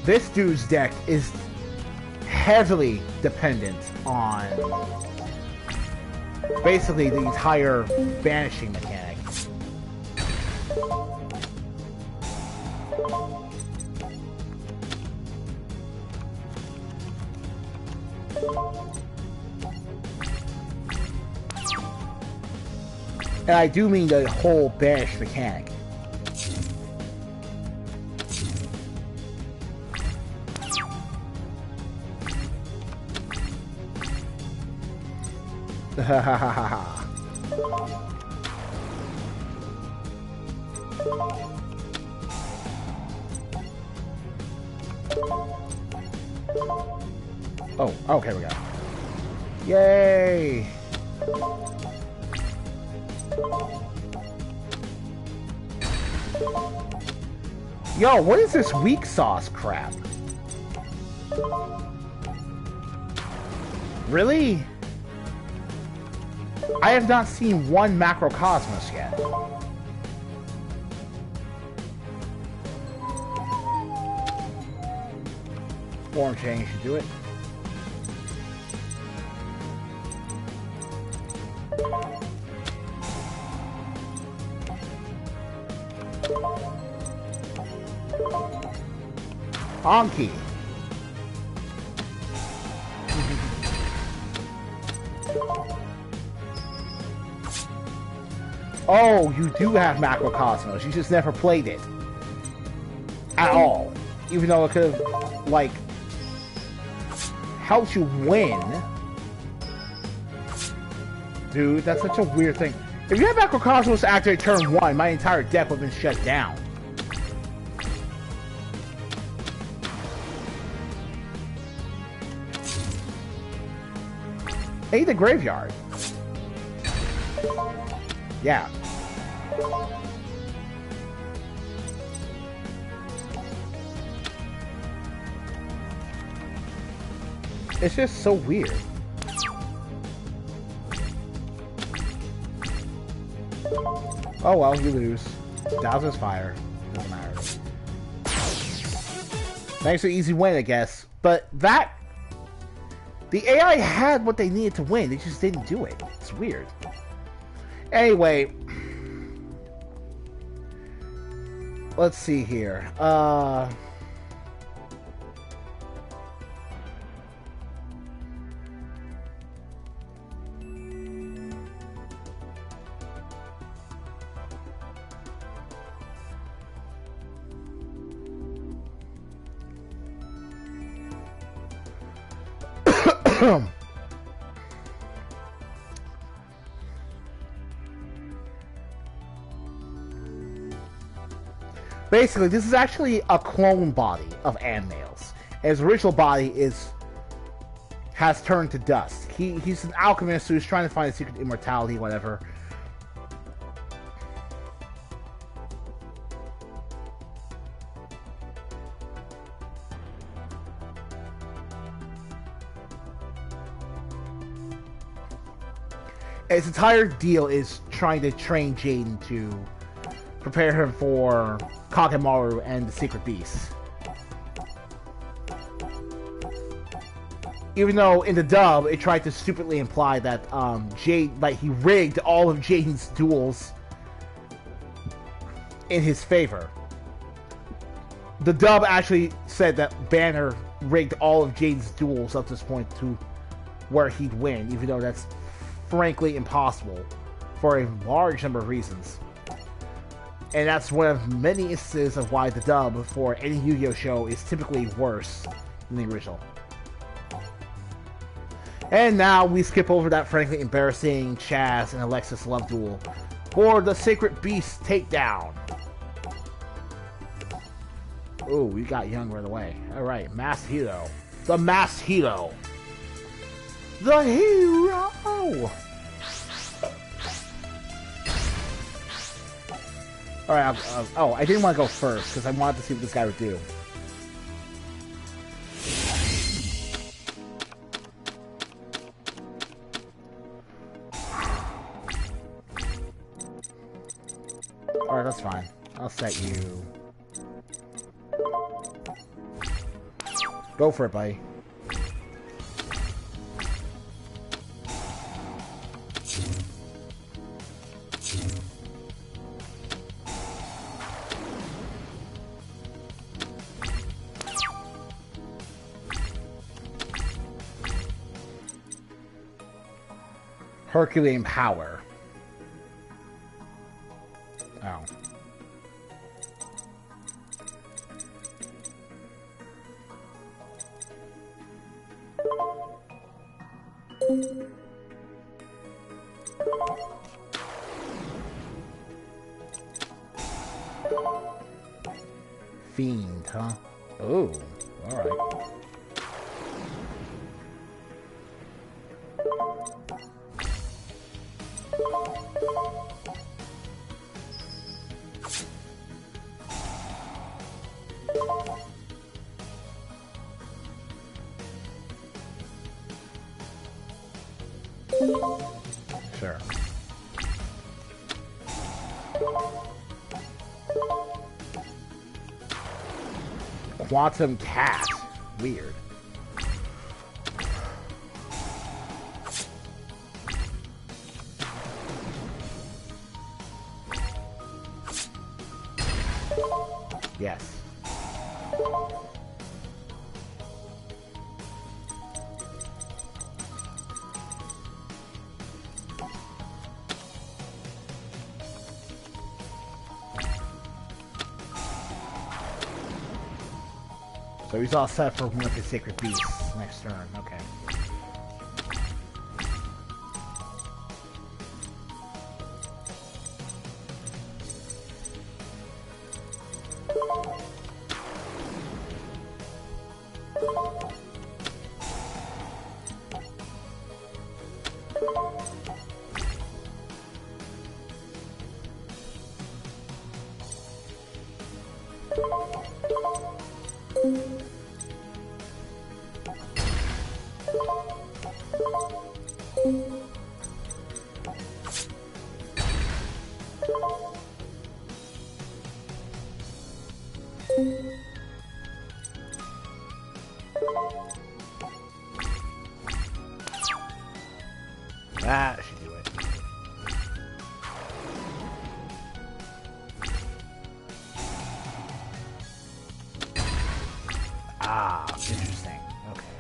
this dude's deck is heavily dependent on basically the entire banishing mechanic. And I do mean the whole banish mechanic. Ha ha ha ha ha. Oh, okay, we go. Yay! Yo, what is this weak sauce crap? Really? I have not seen one Macrocosmos yet. Form change should do it. Anki. Oh, you do have Macrocosmos. You just never played it. At all. Even though it could have, like, helped you win. Dude, that's such a weird thing. If you had Macrocosmos activate turn 1, my entire deck would have been shut down. Hey, the graveyard. Yeah. It's just so weird. Oh well, you lose. Douse fire. Doesn't matter. Thanks for easy win, I guess. But that... The AI had what they needed to win. They just didn't do it. It's weird. Anyway. Let's see here. Basically, this is actually a clone body of Anmail's. His original body has turned to dust. He's an alchemist who's trying to find a secret immortality, whatever. His entire deal is trying to train Jaden to prepare him for Kagemaru and the Secret Beast. Even though in the dub, it tried to stupidly imply that he rigged all of Jaden's duels in his favor. The dub actually said that Banner rigged all of Jaden's duels up to this point to where he'd win, even though that's frankly impossible for a large number of reasons. And that's one of many instances of why the dub for any Yu-Gi-Oh show is typically worse than the original. And now we skip over that frankly embarrassing Chaz and Alexis love duel for the Sacred Beast takedown. Ooh, we got Young right away. Alright, Masked Hero. The Masked Hero. The hero! Alright, oh, I didn't want to go first, because I wanted to see what this guy would do. Alright, that's fine. I'll set you. Go for it, buddy. Herculean power. Oh. Fiend, huh? Oh, alright. Quantum Cat. Weird. Yes. So he's all set for one of his sacred beasts next turn. Okay. That should do it. Ah, interesting. Okay.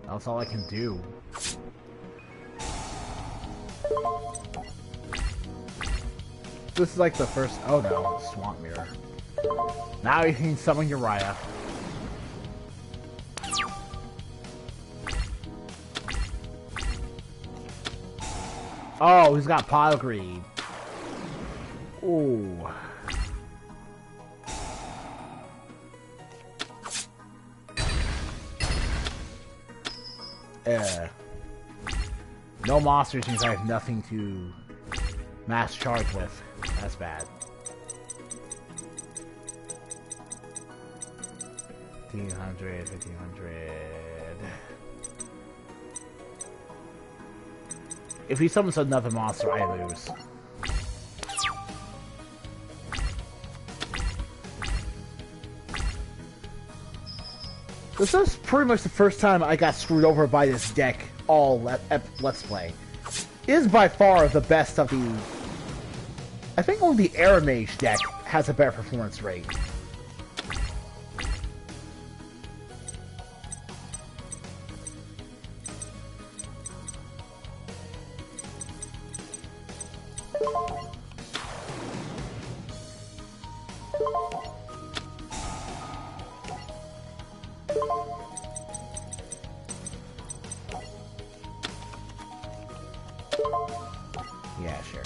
That's all I can do. This is like the first... Oh no, Swamp Mirror. Now you can summon Uriah. Oh, he's got Pile Greed. Ooh. No monsters means I have nothing to mass charge with. That's bad. 1500, 1500. If he summons another monster, I lose. This is pretty much the first time I got screwed over by this deck all Let's Play. It is by far the best of the... I think only the Air Mage deck has a better performance rate. Yeah, sure.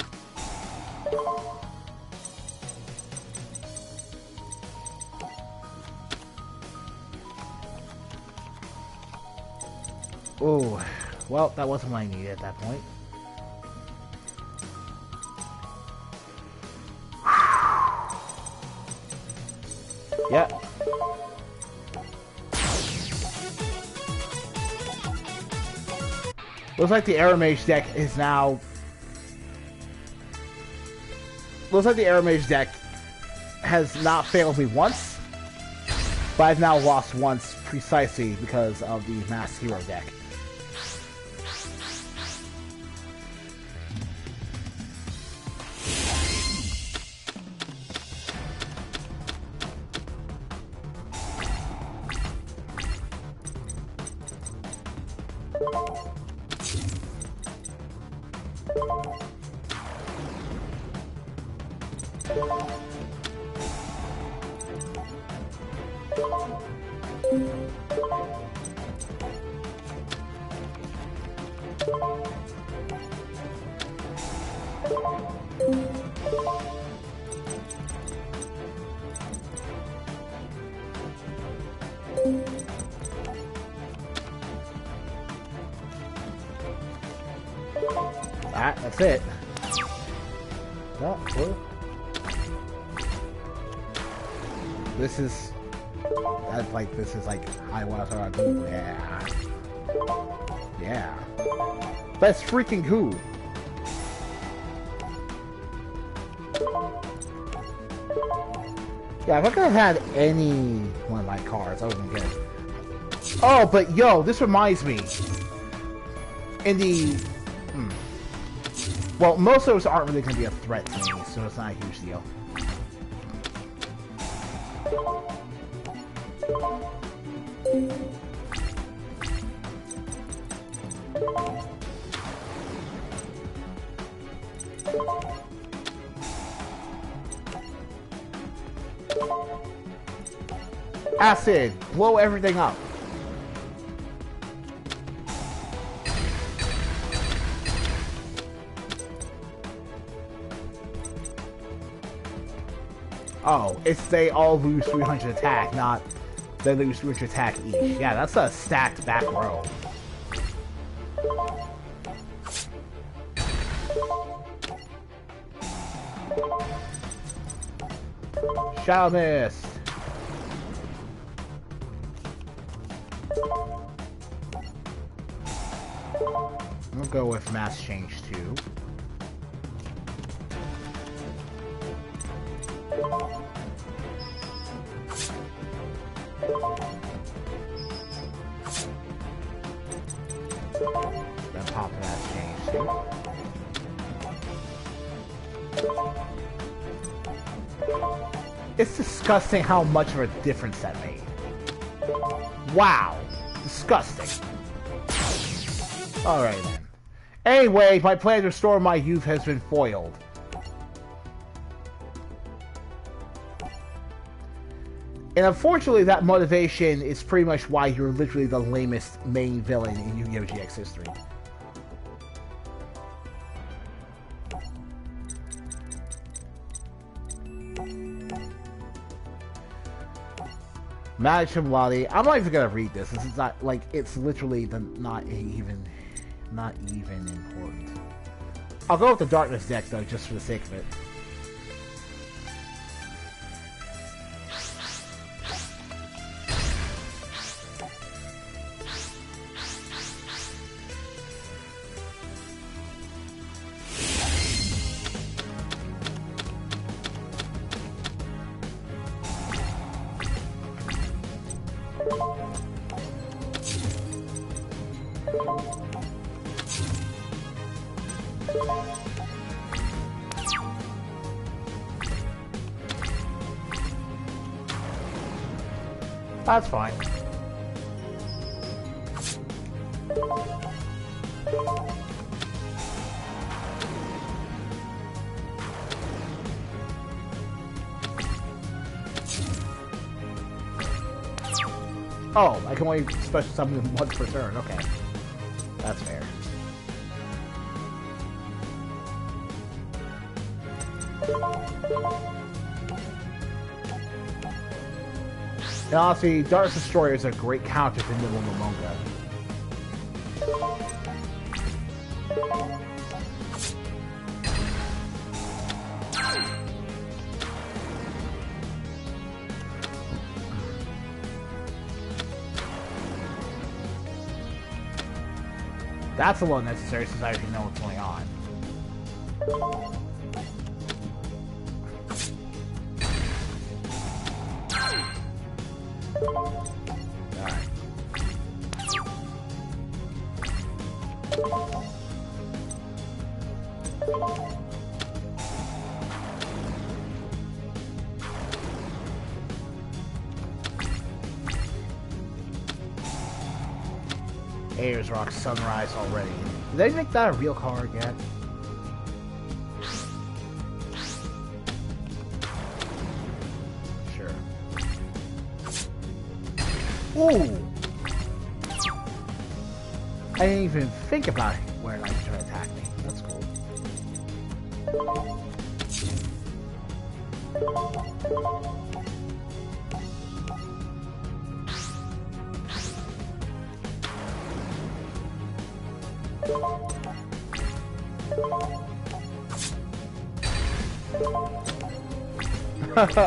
Oh, well, that wasn't what I needed at that point. Yep. Looks like the Air Mage deck is now... Looks like the Air Mage deck has not failed me once, but I've now lost once precisely because of the Masked Hero deck. That's it. Oh, cool. This is I want to do. Yeah. Yeah. That's freaking cool. Yeah, if I could have had any one of my cards, I would have been good. Oh, but yo, this reminds me. In the... Well, most of those aren't really going to be a threat to me, so it's not a huge deal. Acid! Blow everything up! Oh, it's they all lose 300 attack, not they lose 300 attack each. Yeah, that's a stacked back row. Shadow Mist! I'm gonna go with Mass Change 2. Then pop Mass Change 2. It's disgusting how much of a difference that made. Wow. Disgusting. Alright then. Anyway, my plan to restore my youth has been foiled. And unfortunately, that motivation is pretty much why you're literally the lamest main villain in Yu-Gi-Oh! GX history. Magic Lottie. I'm not even gonna read this. This is not like it's literally not even important. I'll go with the Darkness deck though, just for the sake of it. That's fine. Oh, I can only special summon them once per turn. Okay. That's fair. And honestly, Dark Destroyer is a great counter to Nibble Momonga. That's a little necessary since I already know what's going on. Ayers Rock Sunrise already. Did they make that a real card yet? Sure. Ooh! I didn't even think about it where it likes to attack me. That's cool.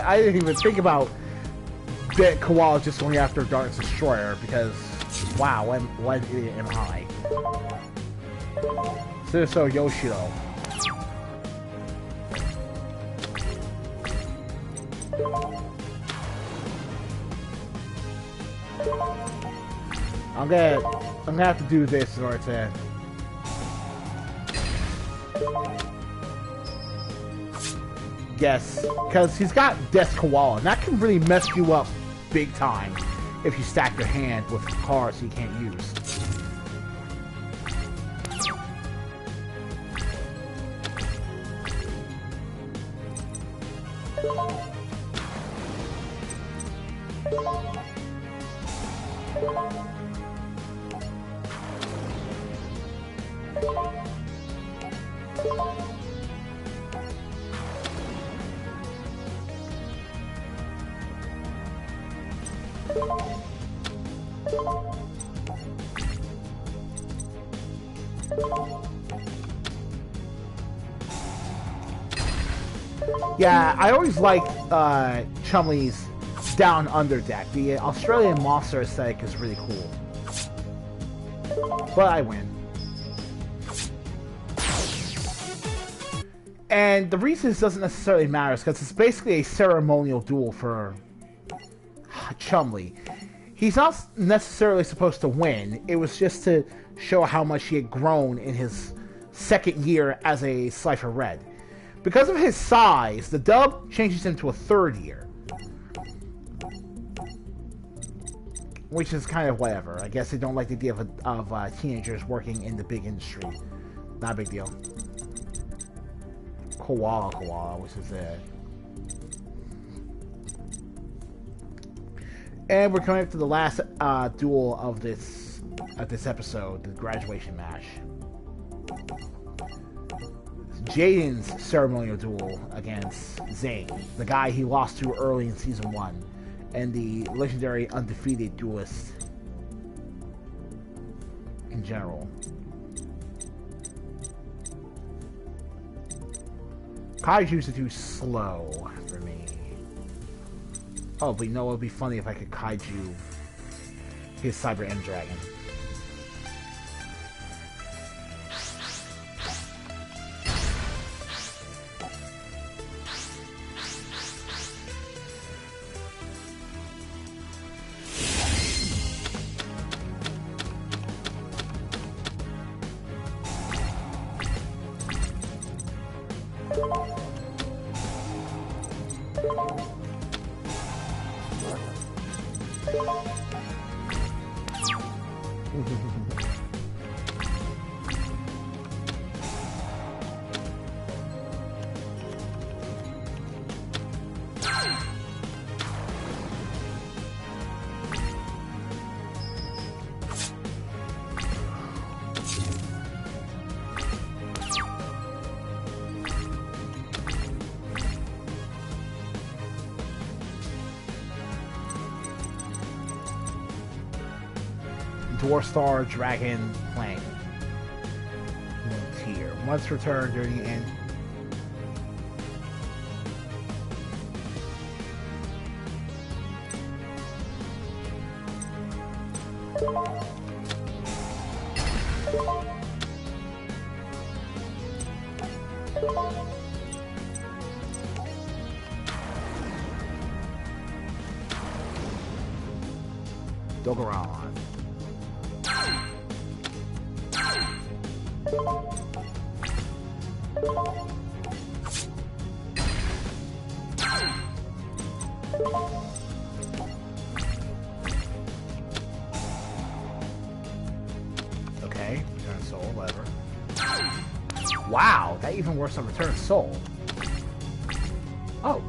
I didn't even think about that Koala just going after Darkness Destroyer because, wow, what an idiot am I? So Yoshiro. I'm gonna have to do this in order to. Yes, because he's got Death Koala, and that can really mess you up big time if you stack your hand with cards you can't use. Yeah, I always liked Chumley's Down Under deck. The Australian monster aesthetic is really cool. But I win. And the reason this doesn't necessarily matter is because it's basically a ceremonial duel for Chumley. He's not necessarily supposed to win. It was just to show how much he had grown in his second year as a Cypher Red. Because of his size, the dub changes him to a third year. Which is kind of whatever. I guess they don't like the idea of teenagers working in the big industry. Not a big deal. Koala, which is it. And we're coming up to the last duel of this episode, the graduation match. Jaden's ceremonial duel against Zane, the guy he lost to early in Season 1, and the legendary undefeated Duelist in general. Kaiju's are too slow for me. Oh, but you know what would be funny if I could Kaiju his Cyber End Dragon. Dwarf Star Dragon Plane tier. Once returned during the end. Dogoron. Okay, Return Soul, whatever. Wow, that even worse than Return Soul. Oh.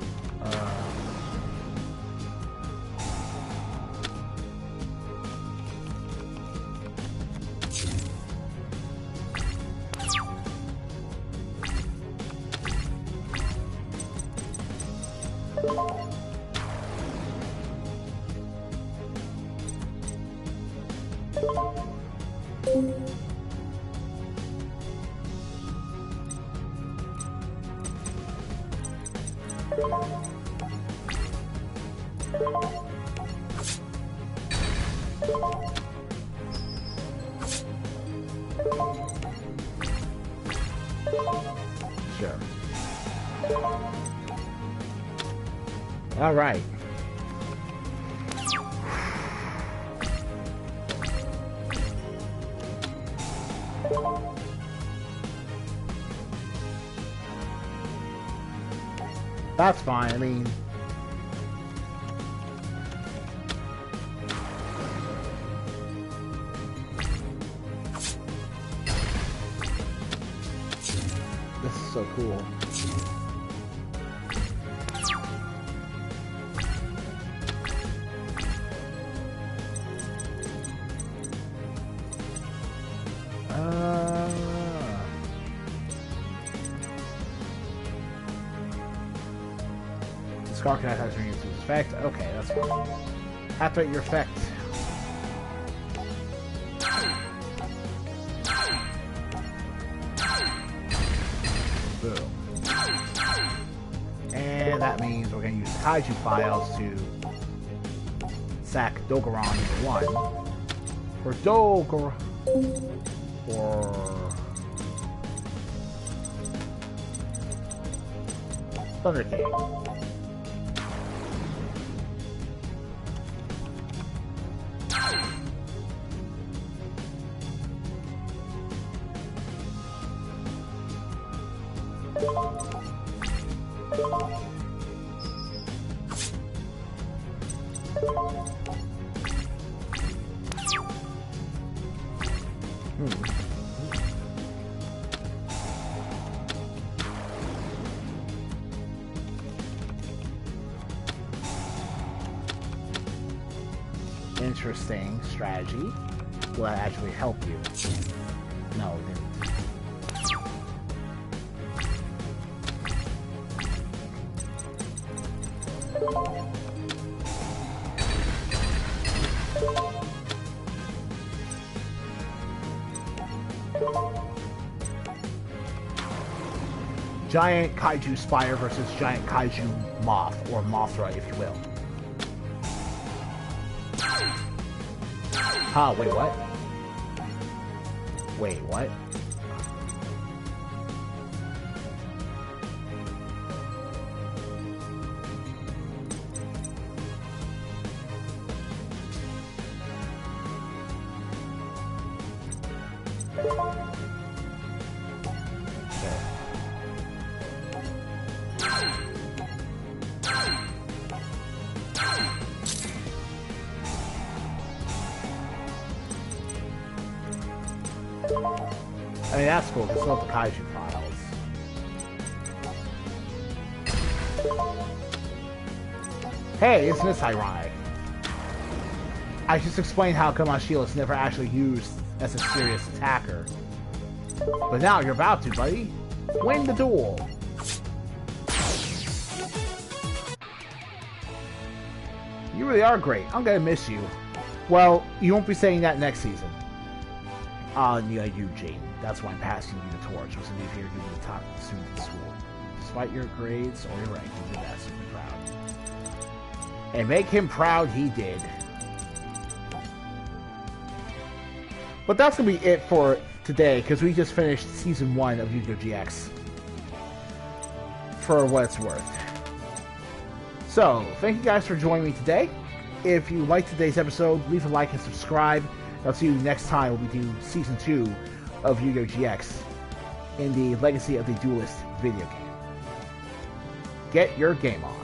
Sure. All right. That's fine. I mean, this is so cool. Scar can activate your use effect. Okay, that's fine. Activate your effect. Boom. And that means we're going to use Kaiju files to sack Dogoron #1. For Dogoron. Or Thunder King. Interesting strategy. Will that actually help you? No, it didn't. Giant Kaiju Spire versus Giant Kaiju Moth, or Mothra, if you will. Huh, wait, what? Wait, what? I mean, that's cool, because it's not the Kaiju files. Hey, isn't this ironic? I just explained how come Shield is never actually used as a serious attacker. But now you're about to, buddy. Win the duel! You really are great. I'm gonna miss you. Well, you won't be saying that next season. Yeah, Eugene. That's why I'm passing you the torch. Was to leave here giving the top student in school. Despite your grades or your rank, you did that super proud. And make him proud, he did. But that's gonna be it for today, because we just finished Season 1 of Yu-Gi-Oh! GX. For what it's worth. So, thank you guys for joining me today. If you liked today's episode, leave a like and subscribe. I'll see you next time when we do Season 2 of Yu-Gi-Oh! GX in the Legacy of the Duelist video game. Get your game on.